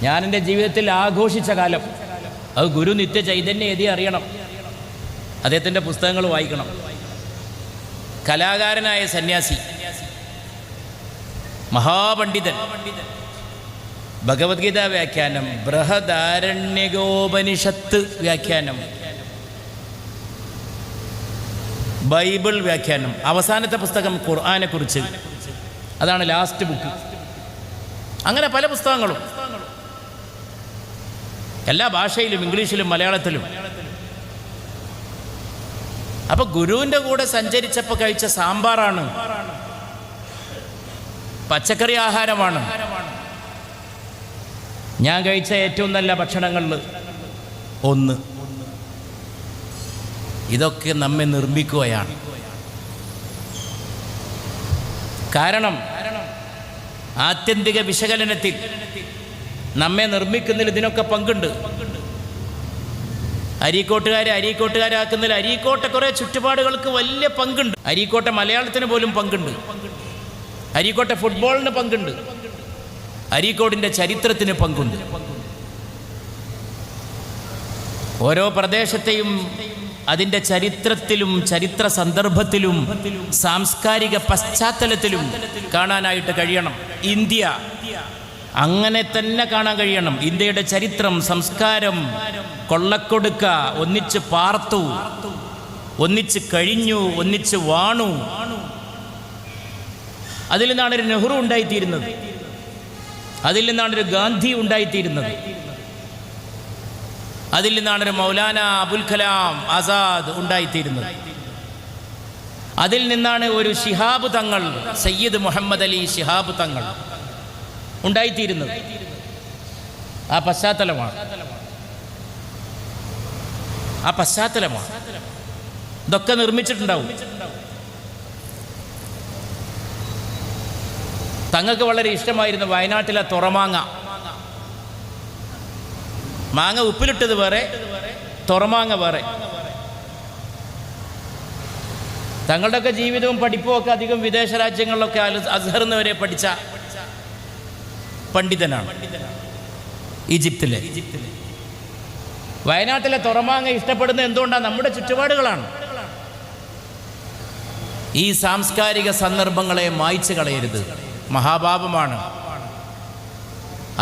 ഞാൻ എൻ്റെ ജീവിതത്തിൽ ആഘോഷിച്ച കാലം. അത് ഗുരു നിത്യ ചൈതന്യതയെ അറിയണം, അദ്ദേഹത്തിൻ്റെ പുസ്തകങ്ങൾ വായിക്കണം. കലാകാരനായ സന്യാസി, മഹാപണ്ഡിതൻ. ഭഗവത്ഗീത വ്യാഖ്യാനം, ബൃഹദാരണ്യകോപനിഷത്ത് വ്യാഖ്യാനം, ബൈബിൾ വ്യാഖ്യാനം, അവസാനത്തെ പുസ്തകം ഖുർആനെക്കുറിച്ച്, അതാണ് ലാസ്റ്റ് ബുക്ക്. അങ്ങനെ പല പുസ്തകങ്ങളും എല്ലാ ഭാഷയിലും, ഇംഗ്ലീഷിലും മലയാളത്തിലും. അപ്പൊ ഗുരുവിൻ്റെ കൂടെ സഞ്ചരിച്ചപ്പോൾ കഴിച്ച സാമ്പാറാണ്, പച്ചക്കറി ആഹാരമാണ് ഞാൻ കഴിച്ച ഏറ്റവും നല്ല ഭക്ഷണങ്ങളിൽ ഒന്ന്. ഇതൊക്കെ നമ്മെ നിർമ്മിക്കുകയാണ്. കാരണം ആത്യന്തിക വിശകലനത്തിൽ നമ്മെ നിർമ്മിക്കുന്നതിൽ ഇതിനൊക്കെ പങ്കുണ്ട്. അരീക്കോട്ടുകാരാക്കുന്നതിൽ അരീക്കോട്ടെ കുറേ ചുറ്റുപാടുകൾക്ക് വലിയ പങ്കുണ്ട്. അരീക്കോട്ടെ മലയാളത്തിന് പോലും പങ്കുണ്ട്. അരീക്കോട്ടെ ഫുട്ബോളിന് പങ്കുണ്ട്. അരീക്കോടിൻ്റെ ചരിത്രത്തിന് പങ്കുണ്ട്. ഓരോ പ്രദേശത്തെയും അതിൻ്റെ ചരിത്രത്തിലും ചരിത്ര സന്ദർഭത്തിലും സാംസ്കാരിക പശ്ചാത്തലത്തിലും കാണാനായിട്ട് കഴിയണം. ഇന്ത്യ അങ്ങനെ തന്നെ കാണാൻ കഴിയണം. ഇന്ത്യയുടെ ചരിത്രം, സംസ്കാരം, കൊള്ളക്കൊടുക്ക, ഒന്നിച്ച് പാർത്തു, ഒന്നിച്ച് കഴിഞ്ഞു, ഒന്നിച്ച് വാണു. അതിൽ നിന്നാണ് ഒരു നെഹ്റു ഉണ്ടായിത്തീരുന്നത്. അതിൽ നിന്നാണ് ഒരു ഗാന്ധി ഉണ്ടായിത്തീരുന്നത്. അതിൽ നിന്നാണ് ഒരു മൗലാന അബുൽ കലാം ആസാദ് ഉണ്ടായിത്തീരുന്നത്. അതിൽ നിന്നാണ് ഒരു ശിഹാബ് തങ്ങൾ, സയ്യിദ് മുഹമ്മദ് അലി ശിഹാബ് തങ്ങൾ ഉണ്ടായിത്തീരുന്നത്. ആ പശ്ചാത്തലമാണ് ഇതൊക്കെ നിർമ്മിച്ചിട്ടുണ്ടാവും. തങ്ങൾക്ക് വളരെ ഇഷ്ടമായിരുന്നു വയനാട്ടിലെ തുറമാങ്ങ. മാങ്ങ ഉപ്പിലിട്ടത് വേറെ, തുറമാങ്ങ വേറെ. തങ്ങളുടെയൊക്കെ ജീവിതവും പഠിപ്പും ഒക്കെ അധികം വിദേശ രാജ്യങ്ങളിലൊക്കെ അസ്ഹറിൽ വരെ പഠിച്ച പണ്ഡിതനാണ്. ഈജിപ്തിലെ വയനാട്ടിലെ തുറമാങ്ങ ഇഷ്ടപ്പെടുന്നത് എന്തുകൊണ്ടാണ്? നമ്മുടെ ചുറ്റുപാടുകളാണ്. ഈ സാംസ്കാരിക സന്ദർഭങ്ങളെ മായ്ച്ചു കളയരുത്, മഹാപാപമാണ്.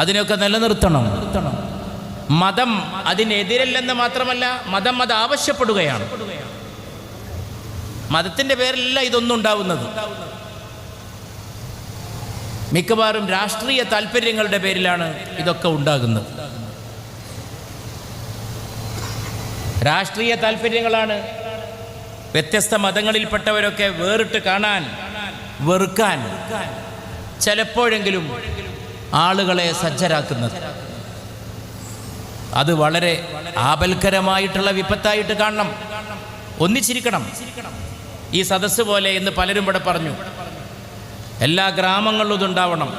അതിനൊക്കെ നിലനിർത്തണം. മതം അതിനെതിരല്ലെന്ന് മാത്രമല്ല, മതം അത് ആവശ്യപ്പെടുകയാണ്. മതത്തിൻ്റെ പേരിലല്ല ഇതൊന്നും ഉണ്ടാവുന്നത്. മിക്കവാറും രാഷ്ട്രീയ താല്പര്യങ്ങളുടെ പേരിലാണ് ഇതൊക്കെ ഉണ്ടാകുന്നത്. രാഷ്ട്രീയ താല്പര്യങ്ങളാണ് വ്യത്യസ്ത മതങ്ങളിൽപ്പെട്ടവരൊക്കെ വേറിട്ട് കാണാൻ, വെറുക്കാൻ ചിലപ്പോഴെങ്കിലും ആളുകളെ സജ്ജരാക്കുന്നത്. അത് വളരെ ആപൽക്കരമായിട്ടുള്ള വിപത്തായിട്ട് കാണണം. ഒന്നിച്ചിരിക്കണം. ഈ സദസ്സ് പോലെ എന്ന് പലരും ഇവിടെ പറഞ്ഞു, എല്ലാ ഗ്രാമങ്ങളിലും ഇതുണ്ടാവണം.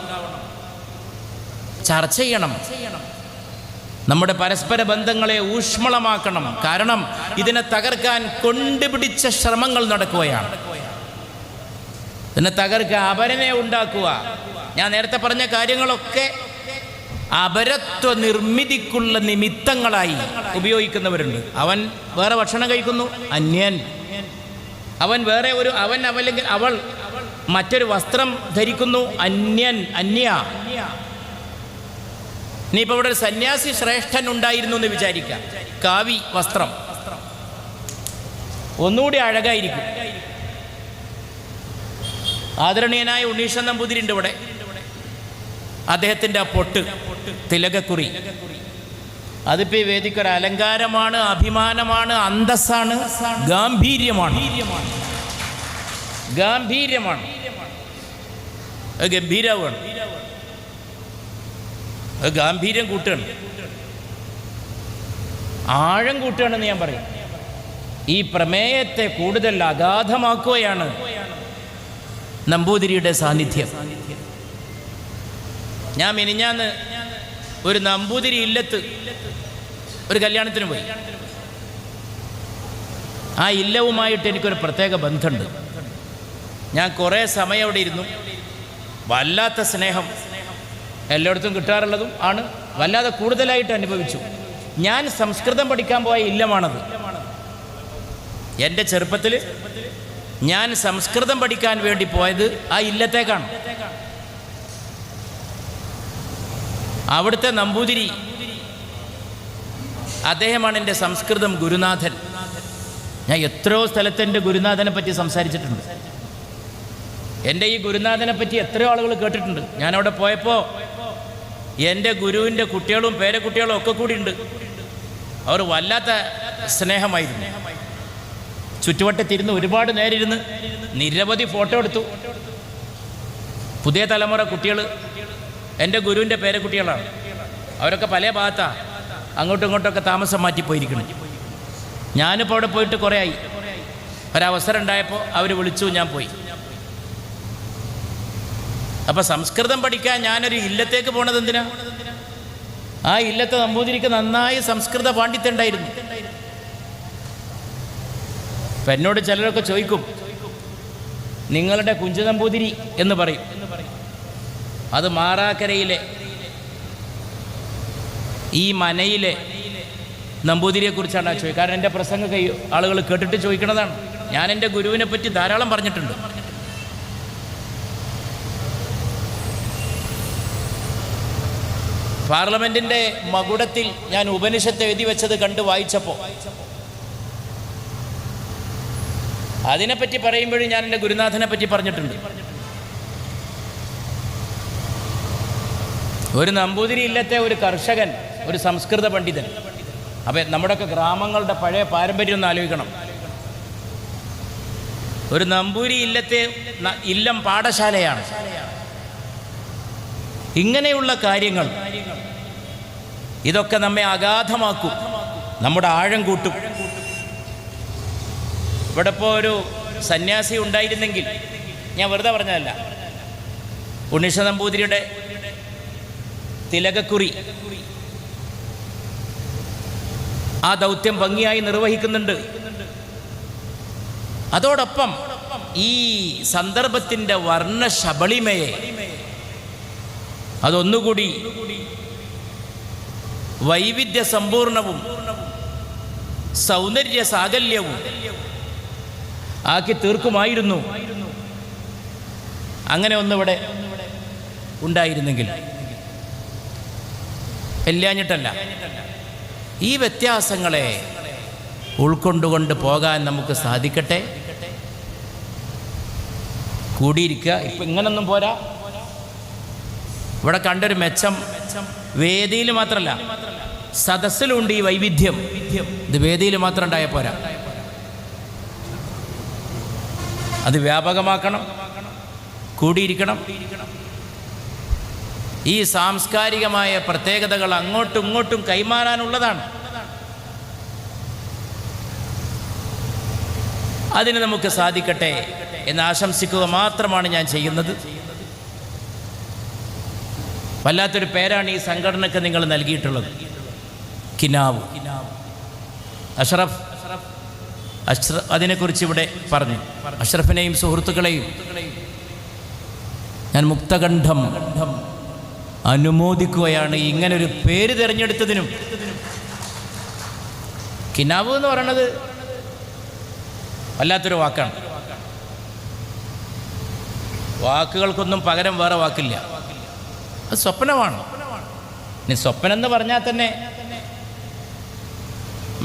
ചർച്ച ചെയ്യണം. നമ്മുടെ പരസ്പര ബന്ധങ്ങളെ ഊഷ്മളമാക്കണം. കാരണം ഇതിനെ തകർക്കാൻ കൊണ്ടുപിടിച്ച ശ്രമങ്ങൾ നടക്കുകയാണ്. പിന്നെ തകർക്കുക, അപരനെ ഉണ്ടാക്കുക. ഞാൻ നേരത്തെ പറഞ്ഞ കാര്യങ്ങളൊക്കെ അപരത്വ നിർമ്മിതിക്കുള്ള നിമിത്തങ്ങളായി ഉപയോഗിക്കുന്നവരുണ്ട്. അവൻ വേറെ ഭക്ഷണം കഴിക്കുന്നു, അന്യൻ. അവൻ വേറെ അവൻ അല്ലെങ്കിൽ അവൾ മറ്റൊരു വസ്ത്രം ധരിക്കുന്നു, അന്യൻ, അന്യ. ഇനിയിപ്പോൾ ഇവിടെ ഒരു സന്യാസി ശ്രേഷ്ഠൻ ഉണ്ടായിരുന്നു എന്ന് വിചാരിക്കാം. കാവി വസ്ത്രം ഒന്നുകൂടി അഴകായിരിക്കും. ആദരണീയനായ ഉണ്ണീശൻ നമ്പൂതിരി ഉണ്ട് ഇവിടെ. അദ്ദേഹത്തിൻ്റെ ആ പൊട്ട്, തിലകക്കുറി, അതിപ്പോൾ ഈ വേദിക്കൊരു അലങ്കാരമാണ്, അഭിമാനമാണ്, അന്തസ്സാണ്, ഗാംഭീര്യമാണ്. ഗാംഭീര്യമാണ്, അത് ഗംഭീരമാണ്, അത് ഗാംഭീര്യം കൂട്ടുകയാണ്, ആഴം കൂട്ടുകയാണെന്ന് ഞാൻ പറയും. ഈ പ്രമേയത്തെ കൂടുതൽ അഗാധമാക്കുകയാണ് നമ്പൂതിരിയുടെ സാന്നിധ്യം. ഞാൻ മിനിഞ്ഞാന്ന് ഒരു നമ്പൂതിരി ഇല്ലത്ത് ഒരു കല്യാണത്തിന് പോയി. ആ ഇല്ലവുമായിട്ട് എനിക്കൊരു പ്രത്യേക ബന്ധമുണ്ട്. ഞാൻ കുറേ സമയം അവിടെ ഇരുന്നു. വല്ലാത്ത സ്നേഹം എല്ലായിടത്തും കിട്ടാറുള്ളതും ആണ്, വല്ലാതെ കൂടുതലായിട്ട് അനുഭവിച്ചു. ഞാൻ സംസ്കൃതം പഠിക്കാൻ പോയ ഇല്ലമാണത്. എൻ്റെ ചെറുപ്പത്തിൽ ഞാൻ സംസ്കൃതം പഠിക്കാൻ വേണ്ടി പോയത് ആ ഇല്ലത്തേക്കാണ്. അവിടുത്തെ നമ്പൂതിരി, അദ്ദേഹമാണ് എൻ്റെ സംസ്കൃതം ഗുരുനാഥൻ. ഞാൻ എത്രയോ സ്ഥലത്ത് എൻ്റെ ഗുരുനാഥനെ പറ്റി സംസാരിച്ചിട്ടുണ്ട്. എൻ്റെ ഈ ഗുരുനാഥനെ പറ്റി എത്രയോ ആളുകൾ കേട്ടിട്ടുണ്ട്. ഞാനവിടെ പോയപ്പോൾ എൻ്റെ ഗുരുവിൻ്റെ കുട്ടികളും പേരക്കുട്ടികളും ഒക്കെ കൂടി ഉണ്ട്. അവർ വല്ലാത്ത സ്നേഹമായിരുന്നു. ചുറ്റുവട്ടത്തിരുന്ന് ഒരുപാട് നേരിരുന്ന് നിരവധി ഫോട്ടോ എടുത്തു. പുതിയ തലമുറ കുട്ടികൾ എൻ്റെ ഗുരുവിൻ്റെ പേരക്കുട്ടികളാണ്. അവരൊക്കെ പല ഭാഗത്താണ്, അങ്ങോട്ടും ഇങ്ങോട്ടൊക്കെ താമസം മാറ്റിപ്പോയിരിക്കണം. ഞാനിപ്പോൾ അവിടെ പോയിട്ട് കുറേ ആയി. ഒരവസരം ഉണ്ടായപ്പോൾ അവർ വിളിച്ചു, ഞാൻ പോയി. അപ്പം സംസ്കൃതം പഠിക്കാൻ ഞാനൊരു ഇല്ലത്തേക്ക് പോണത് എന്തിനാ? ആ ഇല്ലത്തെ നമ്പൂതിരിക്ക് നന്നായി സംസ്കൃത പാണ്ഡിത്യം ഉണ്ടായിരുന്നു. അപ്പം എന്നോട് ചിലരൊക്കെ ചോദിക്കും, നിങ്ങളുടെ കുഞ്ചു നമ്പൂതിരി എന്ന് പറയും. അത് മാറാക്കരയിലെ ഈ മനയിലെ നമ്പൂതിരിയെക്കുറിച്ചാണ് ചോദിക്കുക. കാരണം എൻ്റെ പ്രസംഗം ആളുകൾ കേട്ടിട്ട് ചോദിക്കണതാണ്. ഞാൻ എൻ്റെ ഗുരുവിനെ പറ്റി ധാരാളം പറഞ്ഞിട്ടുണ്ട്. പാർലമെൻറ്റിൻ്റെ മകുടത്തിൽ ഞാൻ ഉപനിഷത്ത് എഴുതി വെച്ചത് കണ്ട് വായിച്ചപ്പോൾ അതിനെപ്പറ്റി പറയുമ്പോഴും ഞാൻ എൻ്റെ ഗുരുനാഥനെ പറ്റി പറഞ്ഞിട്ടുണ്ട്. ഒരു നമ്പൂതിരി ഇല്ലത്തെ ഒരു കർഷകൻ, ഒരു സംസ്കൃത പണ്ഡിതൻ. അപ്പം നമ്മുടെയൊക്കെ ഗ്രാമങ്ങളുടെ പഴയ പാരമ്പര്യം ഒന്ന് ആലോചിക്കണം. ഒരു നമ്പൂരി ഇല്ലത്തെ ഇല്ലം പാഠശാലയാണ്. ഇങ്ങനെയുള്ള കാര്യങ്ങൾ ഇതൊക്കെ നമ്മെ അഗാധമാക്കും, നമ്മുടെ ആഴം കൂട്ടും. ഇവിടെ ഇപ്പോൾ ഒരു സന്യാസി ഉണ്ടായിരുന്നെങ്കിൽ, ഞാൻ വെറുതെ പറഞ്ഞതല്ല, ഉണ്ണീശ നമ്പൂതിരിയുടെ തിലകക്കുറി ആ ദൗത്യം ഭംഗിയായി നിർവഹിക്കുന്നുണ്ട്. അതോടൊപ്പം ഈ സന്ദർഭത്തിൻ്റെ വർണ്ണശബളിമയെ അതൊന്നുകൂടി വൈവിധ്യ സമ്പൂർണവും സൗന്ദര്യ സാകല്യവും ആക്കി തീർക്കുമായിരുന്നു. അങ്ങനെ ഒന്നിവിടെ ഉണ്ടായിരുന്നെങ്കിൽ. ഇല്ലാഞ്ഞിട്ടല്ല, ഈ വ്യത്യാസങ്ങളെ ഉൾക്കൊണ്ടുകൊണ്ട് പോകാൻ നമുക്ക് സാധിക്കട്ടെ. കൂടിയിരിക്കുക. ഇപ്പം ഇങ്ങനൊന്നും പോരാ. ഇവിടെ കണ്ടൊരു മെച്ചം വേദിയിൽ മാത്രമല്ല, സദസ്സിലുണ്ട് ഈ വൈവിധ്യം. ഇത് വേദിയിൽ മാത്രം ഉണ്ടായാൽ പോരാ, അത് വ്യാപകമാക്കണം, കൂടിയിരിക്കണം. ഈ സാംസ്കാരികമായ പ്രത്യേകതകൾ അങ്ങോട്ടും ഇങ്ങോട്ടും കൈമാറാനുള്ളതാണ്. അതിന് നമുക്ക് സാധിക്കട്ടെ എന്ന് ആശംസിക്കുക മാത്രമാണ് ഞാൻ ചെയ്യുന്നത്. വല്ലാത്തൊരു പേരാണ് ഈ സംഘടനയ്ക്ക് നിങ്ങൾ നൽകിയിട്ടുള്ളത്, കിനാവ്. അഷ്റഫ് അതിനെക്കുറിച്ച് ഇവിടെ പറഞ്ഞു. അഷ്റഫിനെയും സുഹൃത്തുക്കളെയും ഞാൻ മുക്തകണ്ഠം അനുമോദിക്കുകയാണ് ഇങ്ങനൊരു പേര് തിരഞ്ഞെടുത്തതിനും. കിനാവ് എന്ന് പറയുന്നത് വല്ലാത്തൊരു വാക്കാണ്. വാക്കുകൾക്കൊന്നും പകരം വേറെ വാക്കില്ല. അത് സ്വപ്നമാണ്. ഇനി സ്വപ്നം എന്ന് പറഞ്ഞാൽ തന്നെ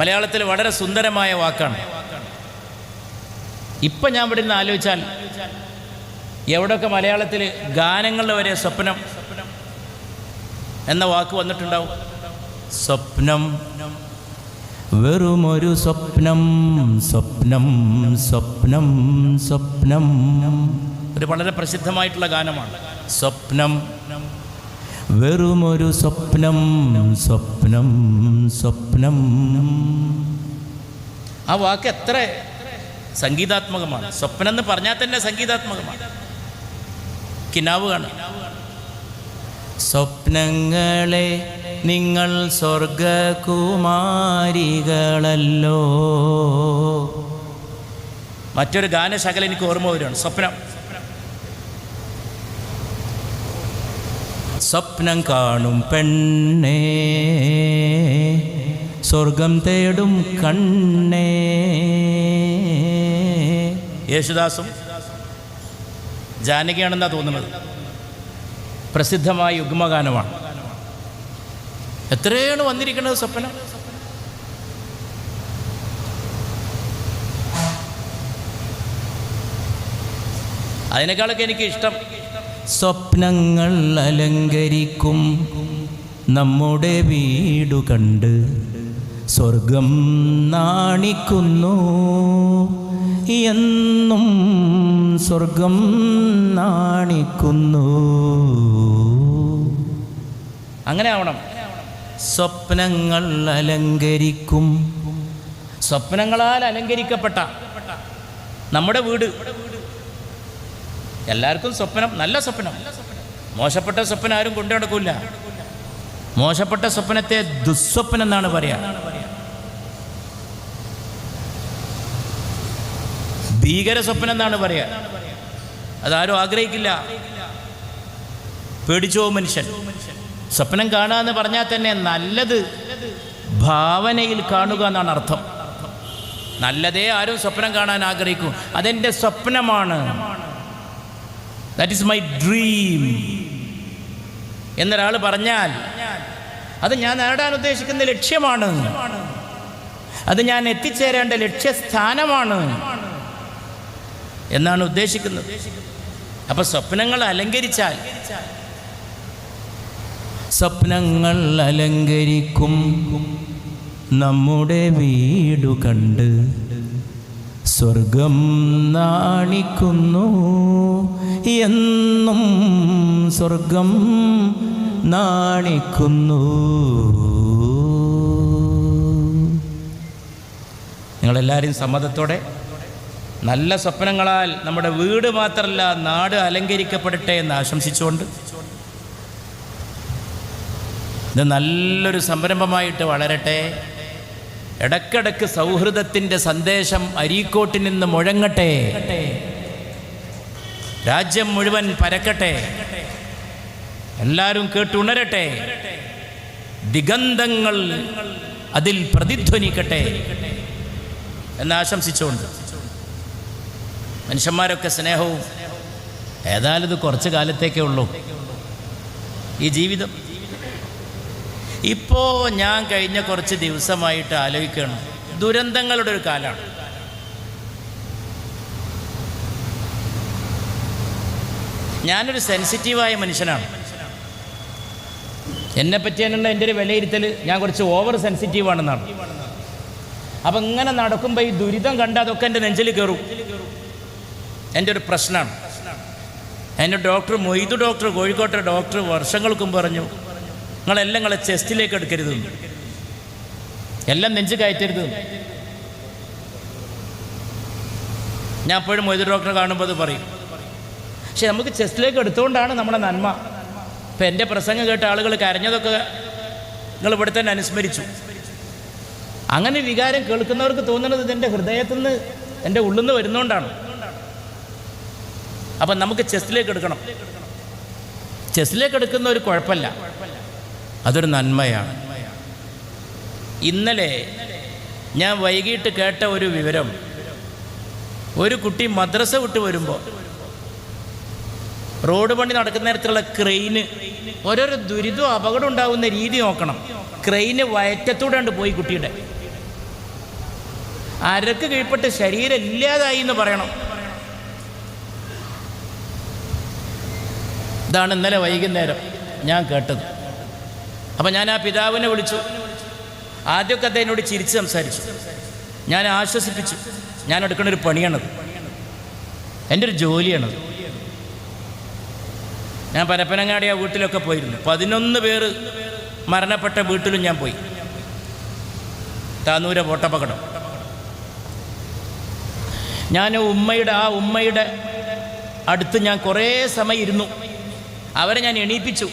മലയാളത്തിൽ വളരെ സുന്ദരമായ വാക്കാണ്. ഇപ്പം ഞാൻ ഇവിടെ നിന്ന് ആലോചിച്ചാൽ എവിടെയൊക്കെ മലയാളത്തിൽ ഗാനങ്ങളുടെ വരെ സ്വപ്നം എന്ന വാക്ക് വന്നിട്ടുണ്ടാവും. സ്വപ്നം വെറുമൊരു സ്വപ്നം, സ്വപ്നം സ്വപ്നം സ്വപ്നം. ഒരു വളരെ പ്രസിദ്ധമായിട്ടുള്ള ഗാനമാണ്. സ്വപ്നം വെറുമൊരു സ്വപ്നം, സ്വപ്നം സ്വപ്നം. ആ വാക്ക് എത്ര സംഗീതാത്മകമാണ്. സ്വപ്നം എന്ന് പറഞ്ഞാൽ തന്നെ സംഗീതാത്മകമാണ്. കിനാവ് കാണും. സ്വപ്നങ്ങളെ നിങ്ങൾ സ്വർഗകുമാരികളല്ലോ. മറ്റൊരു ഗാനശകലം എനിക്ക് ഓർമ്മ വരികയാണ്. സ്വപ്നം സ്വപ്നം കാണും പെണ്ണേ, സ്വർഗം തേടും കണ്ണേ. യേശുദാസും ജാനകിയാണെന്നാണ് തോന്നുന്നത്. പ്രസിദ്ധമായ യുഗ്മഗാനമാണ്. എത്രയാണ് വന്നിരിക്കുന്നത് സ്വപ്നം. അതിനേക്കാളൊക്കെ എനിക്ക് ഇഷ്ടം സ്വപ്നങ്ങൾ അലങ്കരിക്കും നമ്മുടെ വീടു കണ്ട് സ്വർഗം നാണിക്കുന്നു എന്നും, സ്വർഗം നാണിക്കുന്നു. അങ്ങനെ ആവണം. സ്വപ്നങ്ങൾ അലങ്കരിക്കും. സ്വപ്നങ്ങളാൽ അലങ്കരിക്കപ്പെട്ട നമ്മുടെ വീട്. എല്ലാവർക്കും സ്വപ്നം, നല്ല സ്വപ്നം. മോശപ്പെട്ട സ്വപ്നം ആരും കൊണ്ടു നടക്കില്ല. മോശപ്പെട്ട സ്വപ്നത്തെ ദുസ്വപ്നം എന്നാണ് പറയാ. ഭീകര സ്വപ്നം എന്നാണ് പറയാ. അതാരും ആഗ്രഹിക്കില്ല. പേടിച്ചോ മനുഷ്യൻ. സ്വപ്നം കാണുക എന്ന് പറഞ്ഞാൽ തന്നെ നല്ലത് ഭാവനയിൽ കാണുക എന്നാണ് അർത്ഥം. നല്ലതേ ആരും സ്വപ്നം കാണാൻ ആഗ്രഹിക്കും. അതെൻ്റെ സ്വപ്നമാണ്, ദാറ്റ് ഈസ് മൈ ഡ്രീം എന്നൊരാൾ പറഞ്ഞാൽ അത് ഞാൻ നേടാൻ ഉദ്ദേശിക്കുന്ന ലക്ഷ്യമാണ്, അത് ഞാൻ എത്തിച്ചേരേണ്ട ലക്ഷ്യസ്ഥാനമാണ് എന്നാണ് ഉദ്ദേശിക്കുന്നത്. അപ്പം സ്വപ്നങ്ങൾ അലങ്കരിച്ചാൽ, സ്വപ്നങ്ങൾ അലങ്കരിക്കും നമ്മുടെ വീടു കണ്ട് സ്വർഗം നാണിക്കുന്നു എന്നും, സ്വർഗം നാണിക്കുന്നു. നിങ്ങളെല്ലാവരും സമ്മതത്തോടെ നല്ല സ്വപ്നങ്ങളാൽ നമ്മുടെ വീട് മാത്രമല്ല നാട് അലങ്കരിക്കപ്പെടട്ടെ എന്ന് ആശംസിച്ചുകൊണ്ട് ഇത് നല്ലൊരു സംരംഭമായിട്ട് വളരട്ടെ. ഇടക്കിടക്ക് സൗഹൃദത്തിൻ്റെ സന്ദേശം അരീക്കോട്ടിൽ നിന്ന് മുഴങ്ങട്ടെ, രാജ്യം മുഴുവൻ പരക്കട്ടെ, എല്ലാവരും കേട്ടുണരട്ടെ, ദിഗന്ധങ്ങൾ അതിൽ പ്രതിധ്വനിക്കട്ടെ എന്നാശംസിച്ചുകൊണ്ട് മനുഷ്യന്മാരൊക്കെ സ്നേഹവും, ഏതായാലും ഇത് കുറച്ച് കാലത്തേക്കേ ഉള്ളൂ ഈ ജീവിതം. ഇപ്പോൾ ഞാൻ കഴിഞ്ഞ കുറച്ച് ദിവസമായിട്ട് ആലോചിക്കണം, ദുരന്തങ്ങളുടെ ഒരു കാലമാണ്. ഞാനൊരു സെൻസിറ്റീവായ മനുഷ്യനാണ്. എന്നെപ്പറ്റിയുള്ള എൻ്റെ ഒരു വിലയിരുത്തൽ ഞാൻ കുറച്ച് ഓവർ സെൻസിറ്റീവാണെന്നാണ്. അപ്പം ഇങ്ങനെ നടക്കുമ്പോൾ ഈ ദുരിതം കണ്ട് അതൊക്കെ എൻ്റെ നെഞ്ചിൽ കയറും. എൻ്റെ ഒരു പ്രശ്നമാണ്. എൻ്റെ ഡോക്ടർ മൊയ്തു ഡോക്ടർ, കോഴിക്കോട്ടെ ഡോക്ടർ വർഷങ്ങൾക്കും പറഞ്ഞു, നിങ്ങളെല്ലാം നിങ്ങളെ ചെസ്റ്റിലേക്ക് എടുക്കരുത്, എല്ലാം നെഞ്ച് കയറ്റരുത്. ഞാൻ എപ്പോഴും മൊയ്തു ഡോക്ടറെ കാണുമ്പോൾ അത് പറയും. പക്ഷെ നമുക്ക് ചെസ്റ്റിലേക്ക് എടുത്തുകൊണ്ടാണ് നമ്മുടെ നന്മ. ഇപ്പം എൻ്റെ പ്രസംഗം കേട്ട ആളുകൾ കരഞ്ഞതൊക്കെ നിങ്ങൾ ഇവിടെ തന്നെ അനുസ്മരിച്ചു. അങ്ങനെ വികാരം കേൾക്കുന്നവർക്ക് തോന്നുന്നത് ഇതെൻ്റെ ഹൃദയത്തിൽ നിന്ന്, എൻ്റെ ഉള്ളിൽ നിന്ന് വരുന്നതുകൊണ്ടാണ്. അപ്പം നമുക്ക് ചെസ്റ്റിലേക്ക് എടുക്കണം. ചെസ്സിലേക്ക് എടുക്കുന്ന ഒരു കുഴപ്പമില്ല, അതൊരു നന്മയാണ്. ഇന്നലെ ഞാൻ വൈകിട്ട് കേട്ട ഒരു വിവരം, ഒരു കുട്ടി മദ്രസ വിട്ട് വരുമ്പോൾ റോഡ് പണി നടക്കുന്ന നേരത്തുള്ള ക്രെയിന്, ഓരോരോ ദുരിതവും അപകടം ഉണ്ടാകുന്ന രീതി നോക്കണം. ക്രെയിന് വയറ്റത്തൂടെ ഉണ്ട് പോയി, കുട്ടിയുടെ അരക്ക് കീഴ്പ്പെട്ട് ശരീരം ഇല്ലാതായി എന്ന് പറയണം. ഇതാണ് ഇന്നലെ വൈകുന്നേരം ഞാൻ കേട്ടത്. അപ്പം ഞാൻ ആ പിതാവിനെ വിളിച്ചു. ആദ്യമൊക്കെ അദ്ദേഹത്തിനോട് ചിരിച്ച് സംസാരിച്ചു. ഞാൻ ആശ്വസിപ്പിച്ചു. ഞാൻ എടുക്കുന്നൊരു പണിയാണത്, എൻ്റെ ഒരു ജോലിയാണത്. ഞാൻ പരപ്പനങ്ങാടി ആ വീട്ടിലൊക്കെ പോയിരുന്നു. 11 പേര് മരണപ്പെട്ട വീട്ടിലും ഞാൻ പോയി. താന്നൂര ബോട്ടപകടം. ഞാൻ ഉമ്മയുടെ അടുത്ത് ഞാൻ കുറേ സമയം ഇരുന്നു. അവരെ ഞാൻ എണീപ്പിച്ചു.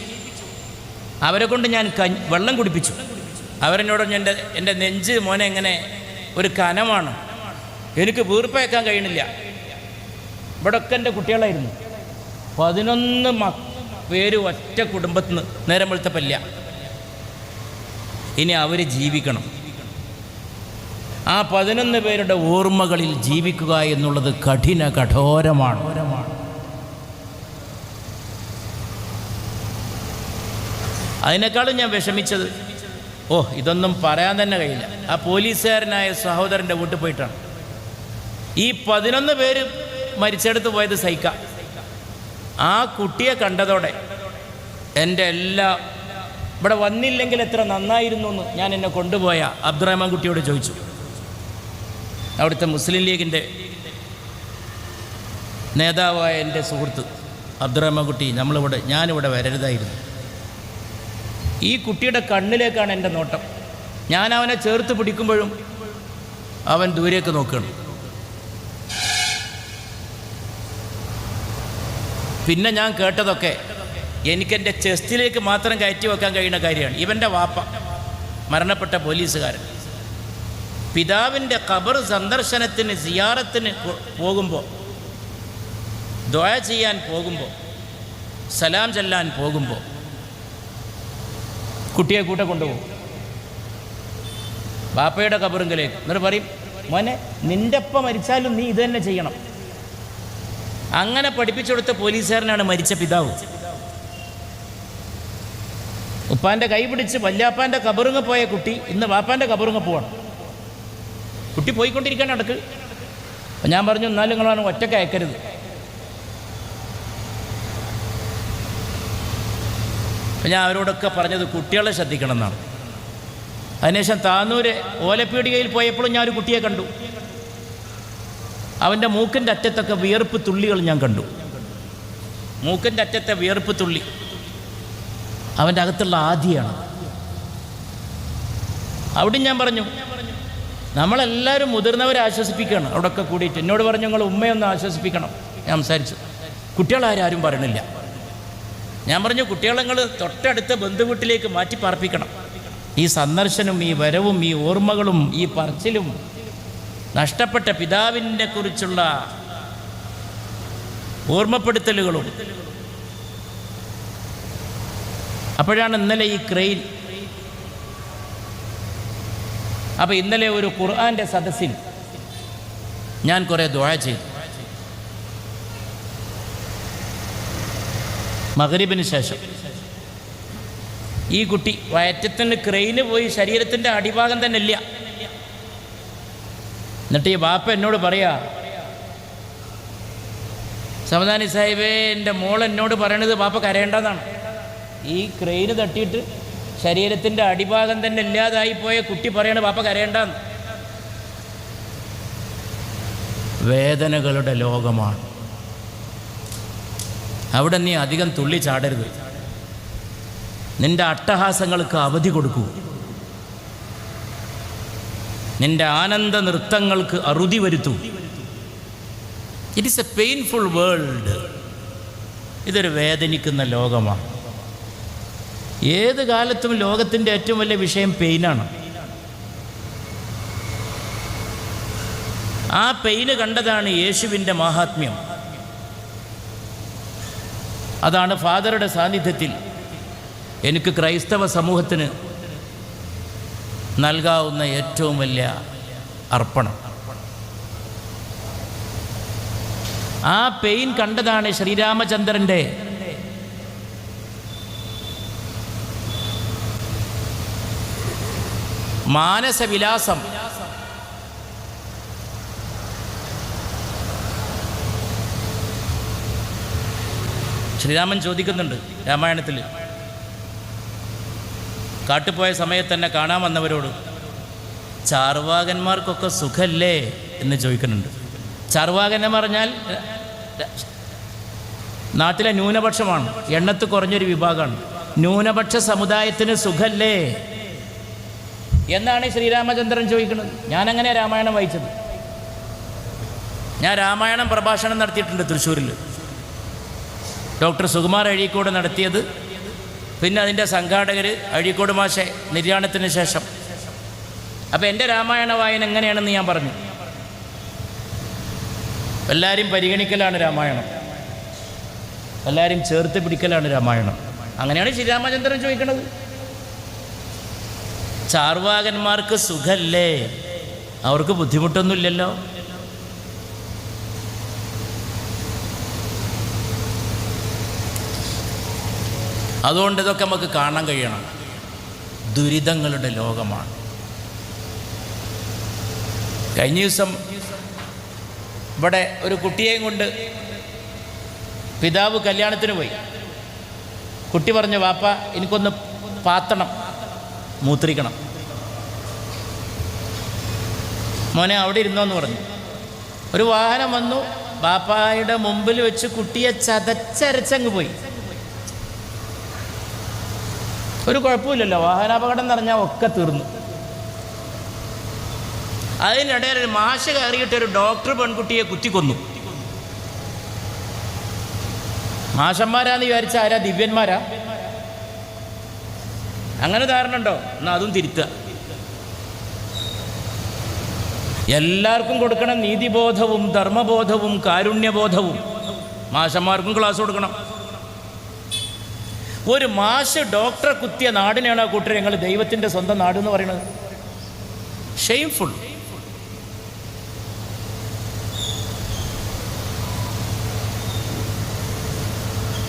അവരെ കൊണ്ട് ഞാൻ വെള്ളം കുടിപ്പിച്ചു. അവരെന്നോട് എൻ്റെ നെഞ്ച് മോനെ എങ്ങനെ ഒരു കനമാണ്, എനിക്ക് വീർപ്പയക്കാൻ കഴിയണില്ല. ഇവിടെയൊക്കെ എൻ്റെ കുട്ടികളായിരുന്നു. 11 പേര് ഒറ്റ കുടുംബത്തിൽ നിന്ന് നേരം വെളുത്തപ്പല്ല. ഇനി അവർ ജീവിക്കണം. ആ 11 പേരുടെ ഓർമ്മകളിൽ ജീവിക്കുക എന്നുള്ളത് കഠോരമാണ്. അതിനേക്കാളും ഞാൻ വിഷമിച്ചത്, ഇതൊന്നും പറയാൻ തന്നെ കഴിയില്ല, ആ പോലീസുകാരനായ സഹോദരൻ്റെ വീട്ടിൽ പോയിട്ടാണ്. ഈ 11 പേര് മരിച്ചെടുത്ത് പോയത് സഹിക്കാം. ആ കുട്ടിയെ കണ്ടതോടെ എൻ്റെ ഇവിടെ വന്നില്ലെങ്കിൽ എത്ര നന്നായിരുന്നു എന്ന് ഞാൻ എന്നെ കൊണ്ടുപോയ അബ്ദുറഹ്മാൻ കുട്ടിയോട് ചോദിച്ചു. അവിടുത്തെ മുസ്ലിം ലീഗിൻ്റെ നേതാവായ എൻ്റെ സുഹൃത്ത് അബ്ദുറഹ്മാൻ കുട്ടി, ഞാനിവിടെ വരരുതായിരുന്നു. ഈ കുട്ടിയുടെ കണ്ണിലേക്കാണ് എൻ്റെ നോട്ടം. ഞാൻ അവനെ ചേർത്ത് പിടിക്കുമ്പോഴും അവൻ ദൂരേക്ക് നോക്കുകയാണ്. പിന്നെ ഞാൻ കേട്ടതൊക്കെ എനിക്കെൻ്റെ ചെസ്റ്റിലേക്ക് മാത്രം കയറ്റി വെക്കാൻ കഴിയുന്ന കാര്യമാണ്. ഇവൻ്റെ വാപ്പ, മരണപ്പെട്ട പോലീസുകാരൻ, പിതാവിൻ്റെ ഖബർ സന്ദർശനത്തിന് സിയാറത്തിന് പോകുമ്പോൾ, ദുആ ചെയ്യാൻ പോകുമ്പോൾ, സലാം ചൊല്ലാൻ പോകുമ്പോൾ കുട്ടിയെ കൂടെ കൊണ്ടുപോകും ബാപ്പയുടെ ഖബറിങ്കിലേക്ക്. എന്നിട്ട് പറയും, മോനെ നിൻ്റെ ഒപ്പം മരിച്ചാലും നീ ഇത് തന്നെ ചെയ്യണം. അങ്ങനെ പഠിപ്പിച്ചു കൊടുത്ത പോലീസുകാരനാണ് മരിച്ച പിതാവ്. ഉപ്പാൻ്റെ കൈ പിടിച്ച് വല്യാപ്പാൻ്റെ ഖബറിങ്ങ പോയ കുട്ടി ഇന്ന് വാപ്പാൻ്റെ ഖബറിങ്ങ പോവാണ്. കുട്ടി പോയിക്കൊണ്ടിരിക്കാൻ നടക്ക്. അപ്പം ഞാൻ പറഞ്ഞു, എന്നാലും നിങ്ങളാണ് ഒറ്റയ്ക്ക് അയക്കരുത്. അപ്പം ഞാൻ അവരോടൊക്കെ പറഞ്ഞത് കുട്ടികളെ ശ്രദ്ധിക്കണം എന്നാണ്. അതിനുശേഷം താന്നൂര് ഓലപ്പീടികയിൽ പോയപ്പോഴും ഞാനൊരു കുട്ടിയെ കണ്ടു. അവൻ്റെ മൂക്കിൻ്റെ അറ്റത്തൊക്കെ വിയർപ്പ് തുള്ളികൾ ഞാൻ കണ്ടു. മൂക്കിൻ്റെ അറ്റത്തെ വിയർപ്പ് തുള്ളി അവൻ്റെ അകത്തുള്ള ആദിയാണ്. അവിടെ ഞാൻ പറഞ്ഞു, നമ്മളെല്ലാവരും മുതിർന്നവരെ ആശ്വസിപ്പിക്കണം. അവിടെയൊക്കെ കൂടിയിട്ട് എന്നോട് പറഞ്ഞു, നിങ്ങൾ ഉമ്മയൊന്ന് ആശ്വസിപ്പിക്കണം. ഞാൻ സംസാരിച്ചു. കുട്ടികളാരും പറയണില്ല. ഞാൻ പറഞ്ഞു, കുട്ടികളെ നിങ്ങൾ തൊട്ടടുത്ത ബന്ധുവീട്ടിലേക്ക് മാറ്റി പാർപ്പിക്കണം. ഈ സന്ദർശനവും ഈ വരവും ഈ ഓർമ്മകളും ഈ പറച്ചിലും നഷ്ടപ്പെട്ട പിതാവിനെ കുറിച്ചുള്ള ഓർമ്മപ്പെടുത്തലുകളും. അപ്പോഴാണ് ഇന്നലെ ഈ ക്രെയിൻ. അപ്പോൾ ഇന്നലെ ഒരു ഖുർആൻ്റെ സദസ്സിൽ ഞാൻ കുറേ ദുആ ചെയ്തു. മഗ്രിബിന് ശേഷം ഈ കുട്ടി വയറ്റത്തിന് ക്രെയിന് പോയി ശരീരത്തിൻ്റെ അടിഭാഗം തന്നെ ഇല്ല. എന്നിട്ട് ഈ ബാപ്പ എന്നോട് പറയാ, സമദാനി സാഹിബേ, എൻ്റെ മോൾ എന്നോട് പറയണത് ബാപ്പ കരയേണ്ടതാണ്. ഈ ക്രെയിന് തട്ടിയിട്ട് ശരീരത്തിൻ്റെ അടിഭാഗം തന്നെ ഇല്ലാതായി പോയ കുട്ടി പറയണത് ബാപ്പ കരയേണ്ടെന്ന്. വേദനകളുടെ ലോകമാണ്. അവിടെ നീ അധികം തുള്ളി ചാടരുത്. നിൻ്റെ അട്ടഹാസങ്ങൾക്ക് അവധി കൊടുക്കൂ. നിൻ്റെ ആനന്ദ നൃത്തങ്ങൾക്ക് അറുതി വരുത്തൂ. It is a painful world. ഇതൊരു വേദനിക്കുന്ന ലോകമാണ്. ഏത് കാലത്തും ലോകത്തിൻ്റെ ഏറ്റവും വലിയ വിഷയം പെയിനാണ്. ആ പെയിന് കണ്ടതാണ് യേശുവിൻ്റെ മാഹാത്മ്യം. അതാണ് ഫാദറുടെ സാന്നിധ്യത്തിൽ എനിക്ക് ക്രൈസ്തവ സമൂഹത്തിന് നൽകാവുന്ന ഏറ്റവും വലിയ അർപ്പണം. ആ പെയിൻ കണ്ടതാണ് ശ്രീരാമചന്ദ്രൻ്റെ മാനസവിലാസം. ശ്രീരാമൻ ചോദിക്കുന്നുണ്ട് രാമായണത്തിൽ, കാട്ടുപോയ സമയത്ത് തന്നെ കാണാൻ വന്നവരോട് ചാർവാകന്മാർക്കൊക്കെ സുഖല്ലേ എന്ന് ചോദിക്കുന്നുണ്ട്. ചാർവാകൻ എന്ന് പറഞ്ഞാൽ നാട്ടിലെ ന്യൂനപക്ഷമാണ്, എണ്ണത്ത് കുറഞ്ഞൊരു വിഭാഗമാണ്. ന്യൂനപക്ഷ സമുദായത്തിന് സുഖല്ലേ എന്നാണ് ശ്രീരാമചന്ദ്രൻ ചോദിക്കുന്നത്. ഞാനങ്ങനെ രാമായണം വായിച്ചത്. ഞാൻ രാമായണം പ്രഭാഷണം നടത്തിയിട്ടുണ്ട് തൃശ്ശൂരിൽ. ഡോക്ടർ സുകുമാർ അഴീക്കോട് നടത്തിയത്, പിന്നെ അതിൻ്റെ സംഘാടകർ അഴീക്കോട് മാഷെ നിര്യാണത്തിന് ശേഷം. അപ്പോൾ എൻ്റെ രാമായണ വായന എങ്ങനെയാണെന്ന് ഞാൻ പറഞ്ഞു. എല്ലാവരും പരിഗണിക്കലാണ് രാമായണം, എല്ലാവരും ചേർത്ത് പിടിക്കലാണ് രാമായണം. അങ്ങനെയാണ് ശ്രീരാമചന്ദ്രൻ ചോദിക്കുന്നത്, ചാർവാകന്മാർക്ക് സുഖല്ലേ, അവർക്ക് ബുദ്ധിമുട്ടൊന്നുമില്ലല്ലോ. അതുകൊണ്ട് ഇതൊക്കെ നമുക്ക് കാണാൻ കഴിയണം. ദുരിതങ്ങളുടെ ലോകമാണ്. കഴിഞ്ഞ ദിവസം ഇവിടെ ഒരു കുട്ടിയെയും കൊണ്ട് പിതാവ് കല്യാണത്തിന് പോയി. കുട്ടി പറഞ്ഞു, വാപ്പ എനിക്കൊന്ന് പാത്തണം, മൂത്രിക്കണം. മോനെ അവിടെ ഇരുന്നോന്ന് പറഞ്ഞു. ഒരു വാഹനം വന്നു, ബാപ്പായുടെ മുമ്പിൽ വെച്ച് കുട്ടിയെ ചതച്ചരച്ചങ്ങ് പോയി. ഒരു കുഴപ്പമില്ലല്ലോ, വാഹനാപകടം എന്ന് പറഞ്ഞാൽ ഒക്കെ തീർന്നു. അതിനിടയിൽ ഒരു മാഷ് കയറിയിട്ട് ഒരു ഡോക്ടർ പെൺകുട്ടിയെ കുത്തിക്കൊന്നു. മാഷന്മാരാന്ന് വിചാരിച്ച ആരാ? ദിവ്യന്മാരാ? അങ്ങനെ ധാരണ ഉണ്ടോ? എന്നാൽ അതും തിരുത്തുക. എല്ലാവർക്കും കൊടുക്കണം നീതിബോധവും ധർമ്മബോധവും കാരുണ്യബോധവും. മാഷന്മാർക്കും ക്ലാസ് കൊടുക്കണം. ഒരു മാഷ് ഡോക്ടറെ കുത്തിയ നാടിനാണ് ആ കൂട്ടർ ഞങ്ങൾ ദൈവത്തിൻ്റെ സ്വന്തം നാട് എന്ന് പറയുന്നത്. ഷെയിംഫുൾ.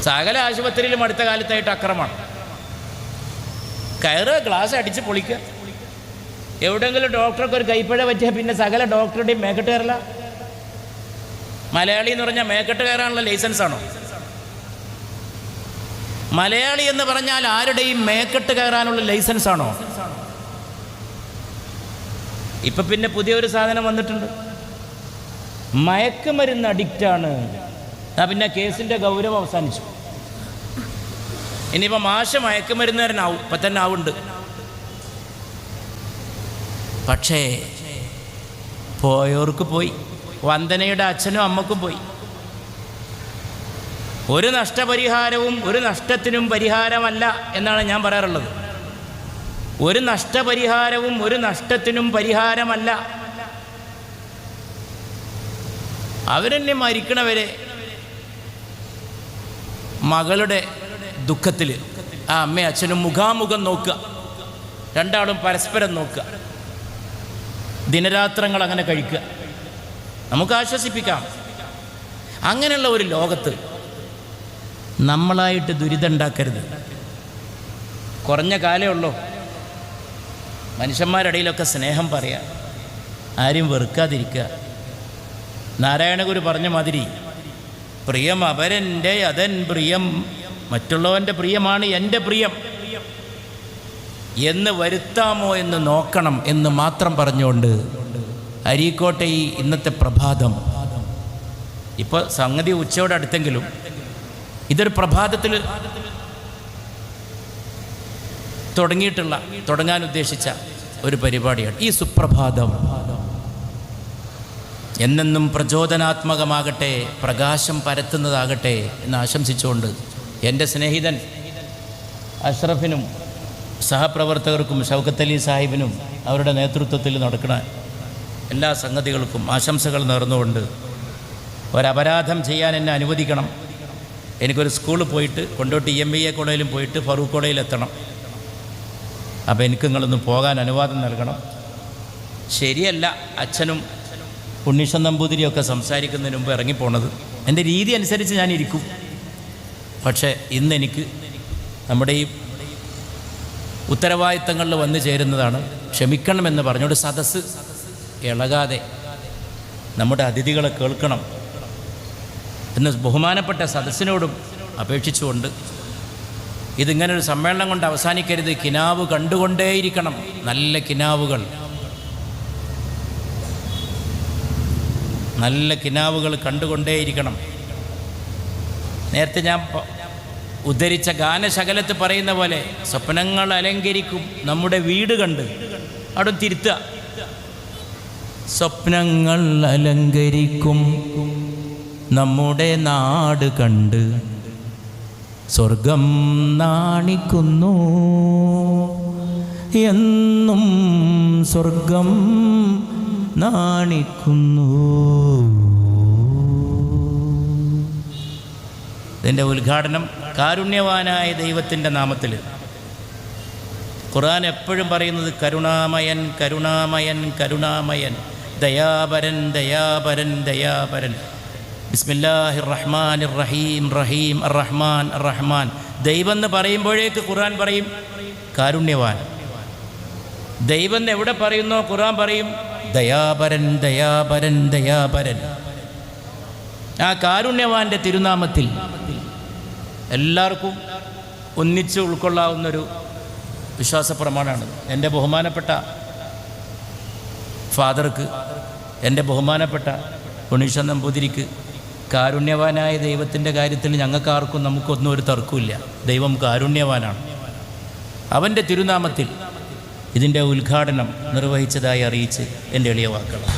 സകല ആശുപത്രിയിലും അടുത്ത കാലത്തായിട്ട് അക്രമമാണ്. കയറുക, ഗ്ലാസ് അടിച്ച് പൊളിക്കുക. എവിടെയെങ്കിലും ഡോക്ടർക്ക് ഒരു കൈപ്പഴ പറ്റിയാൽ പിന്നെ സകല ഡോക്ടറുടെയും മേക്കെട്ട് കയറില്ല. മലയാളി എന്ന് പറഞ്ഞാൽ മേക്കെട്ട് കയറാനുള്ള ലൈസൻസാണോ? മലയാളി എന്ന് പറഞ്ഞാൽ ആരുടെയും മേക്കെട്ട് കയറാനുള്ള ലൈസൻസാണോ? ഇപ്പം പിന്നെ പുതിയൊരു സാധനം വന്നിട്ടുണ്ട്, മയക്കുമരുന്ന് അഡിക്റ്റാണ്. പിന്നെ കേസിൻ്റെ ഗൗരവം അവസാനിച്ചു. ഇനിയിപ്പോൾ മാഷ് മയക്കുമരുന്നുകാരനാവും, ഇപ്പം തന്നെ ആവുന്നുണ്ട്. പക്ഷേ പോയവർക്ക് പോയി. വന്ദനയുടെ അച്ഛനും അമ്മക്കും പോയി. ഒരു നഷ്ടപരിഹാരവും ഒരു നഷ്ടത്തിനും പരിഹാരമല്ല എന്നാണ് ഞാൻ പറയാറുള്ളത്. ഒരു നഷ്ടപരിഹാരവും ഒരു നഷ്ടത്തിനും പരിഹാരമല്ല. അവരെന്നെ മരിക്കണവരെ മകളുടെ ദുഃഖത്തിൽ ആ അമ്മയും അച്ഛനും മുഖാമുഖം നോക്കുക, രണ്ടാളും പരസ്പരം നോക്കുക, ദിനരാത്രങ്ങൾ അങ്ങനെ കഴിക്കുക. നമുക്ക് ആശ്വസിപ്പിക്കാം. അങ്ങനെയുള്ള ഒരു ലോകത്ത് നമ്മളായിട്ട് ദുരിതം ഉണ്ടാക്കരുത്. കുറഞ്ഞ കാലമേ ഉള്ളൂ. മനുഷ്യന്മാരിടയിലൊക്കെ സ്നേഹം പറയാം, ആരും വെറുക്കാതിരിക്കുക. നാരായണഗുരു പറഞ്ഞ മാതിരി, പ്രിയം അപരൻ്റെ അതൻ പ്രിയം, മറ്റുള്ളവൻ്റെ പ്രിയമാണ് എൻ്റെ പ്രിയം എന്ന് വരുത്താമോ എന്ന് നോക്കണം എന്ന് മാത്രം പറഞ്ഞുകൊണ്ട് അരീക്കോട്ടെ ഈ ഇന്നത്തെ പ്രഭാതം, ഇപ്പോൾ സംഗതി ഉച്ചയോടെ അടുത്തെങ്കിലും ഇതൊരു പ്രഭാതത്തിൽ തുടങ്ങാൻ ഉദ്ദേശിച്ച ഒരു പരിപാടിയാണ്. ഈ സുപ്രഭാതം എന്നെന്നും പ്രചോദനാത്മകമാകട്ടെ, പ്രകാശം പരത്തുന്നതാകട്ടെ എന്ന് ആശംസിച്ചുകൊണ്ട് എൻ്റെ സ്നേഹിതൻ അഷ്റഫിനും സഹപ്രവർത്തകർക്കും ഷൗക്കത്ത് അലി സാഹിബിനും അവരുടെ നേതൃത്വത്തിൽ നടക്കുന്ന എല്ലാ സംഗതികൾക്കും ആശംസകൾ നേർന്നുകൊണ്ട് ഒരപരാധം ചെയ്യാൻ എന്നെ അനുവദിക്കണം. എനിക്കൊരു സ്കൂളിൽ പോയിട്ട് കൊണ്ടോട്ട് EMBA കോളേജിലും പോയിട്ട് ഫറൂഖ് കോളേജിൽ എത്തണം. അപ്പോൾ എനിക്ക് നിങ്ങളൊന്ന് പോകാൻ അനുവാദം നൽകണം. ശരിയല്ല, അച്ഛനും ഉണ്ണീഷൻ നമ്പൂതിരിയൊക്കെ സംസാരിക്കുന്നതിന് മുമ്പ് ഇറങ്ങിപ്പോണത്. എൻ്റെ രീതി അനുസരിച്ച് ഞാൻ ഇരിക്കും. പക്ഷേ ഇന്നെനിക്ക് നമ്മുടെ ഈ ഉത്തരവാദിത്തങ്ങളിൽ വന്നു ചേരുന്നതാണ്. ക്ഷമിക്കണമെന്ന് പറഞ്ഞുകൊണ്ട് സദസ്സ് ഇളകാതെ നമ്മുടെ അതിഥികളെ കേൾക്കണം എന്ന് ബഹുമാനപ്പെട്ട സദസ്സിനോടും അപേക്ഷിച്ചുകൊണ്ട്, ഇതിങ്ങനൊരു സമ്മേളനം കൊണ്ട് അവസാനിക്കരുത്. കിനാവ് കണ്ടുകൊണ്ടേയിരിക്കണം, നല്ല കിനാവുകൾ, നല്ല കിനാവുകൾ കണ്ടുകൊണ്ടേയിരിക്കണം. നേരത്തെ ഞാൻ ഉദ്ധരിച്ച ഗാനശകലത്ത് പറയുന്ന പോലെ സ്വപ്നങ്ങൾ അലങ്കരിക്കും നമ്മുടെ വീട് കണ്ട്. അവിടെ തിരുത്തുക, സ്വപ്നങ്ങൾ അലങ്കരിക്കും നമ്മുടെ നാട് കണ്ട് സ്വർഗം നാണിക്കുന്നു എന്നും സ്വർഗം നാണിക്കുന്നു. ഇതിൻ്റെ ഉദ്ഘാടനം കാരുണ്യവാനായ ദൈവത്തിൻ്റെ നാമത്തിൽ. ഖുർആൻ എപ്പോഴും പറയുന്നത് കരുണാമയൻ കരുണാമയൻ കരുണാമയൻ, ദയാപരൻ ദയാപരൻ ദയാപരൻ. ബിസ്മില്ലാഹിർ റഹ്മാനിർ റഹീം റഹീം അർ റഹ്മാൻ അർ റഹ്മാൻ. ദൈവം എന്ന് പറയുമ്പോഴേക്ക് ഖുർആൻ പറയും കാരുണ്യവാൻ. ദൈവം എവിടെ പറയുന്നോ ഖുർആൻ പറയും ദയാപരൻ ദയാപരൻ ദയാപരൻ. ആ കാരുണ്യവാൻ്റെ തിരുനാമത്തിൽ എല്ലാവർക്കും ഒന്നിച്ച് ഉൾക്കൊള്ളാവുന്നൊരു വിശ്വാസ പ്രമാണമാണ്. എൻ്റെ ബഹുമാനപ്പെട്ട ഫാദർക്ക്, എൻ്റെ ബഹുമാനപ്പെട്ട ഉണ്ണീഷൻ നമ്പൂതിരിക്ക് കാരുണ്യവാനായ ദൈവത്തിൻ്റെ കാര്യത്തിൽ ഞങ്ങൾക്കാർക്കും നമുക്കൊന്നും ഒരു തർക്കമില്ല. ദൈവം കാരുണ്യവാനാണ്. അവൻ്റെ തിരുനാമത്തിൽ ഇതിൻ്റെ ഉദ്ഘാടനം നിർവഹിച്ചതായി അറിയിച്ച് എൻ്റെ എളിയ വാക്കുകൾ.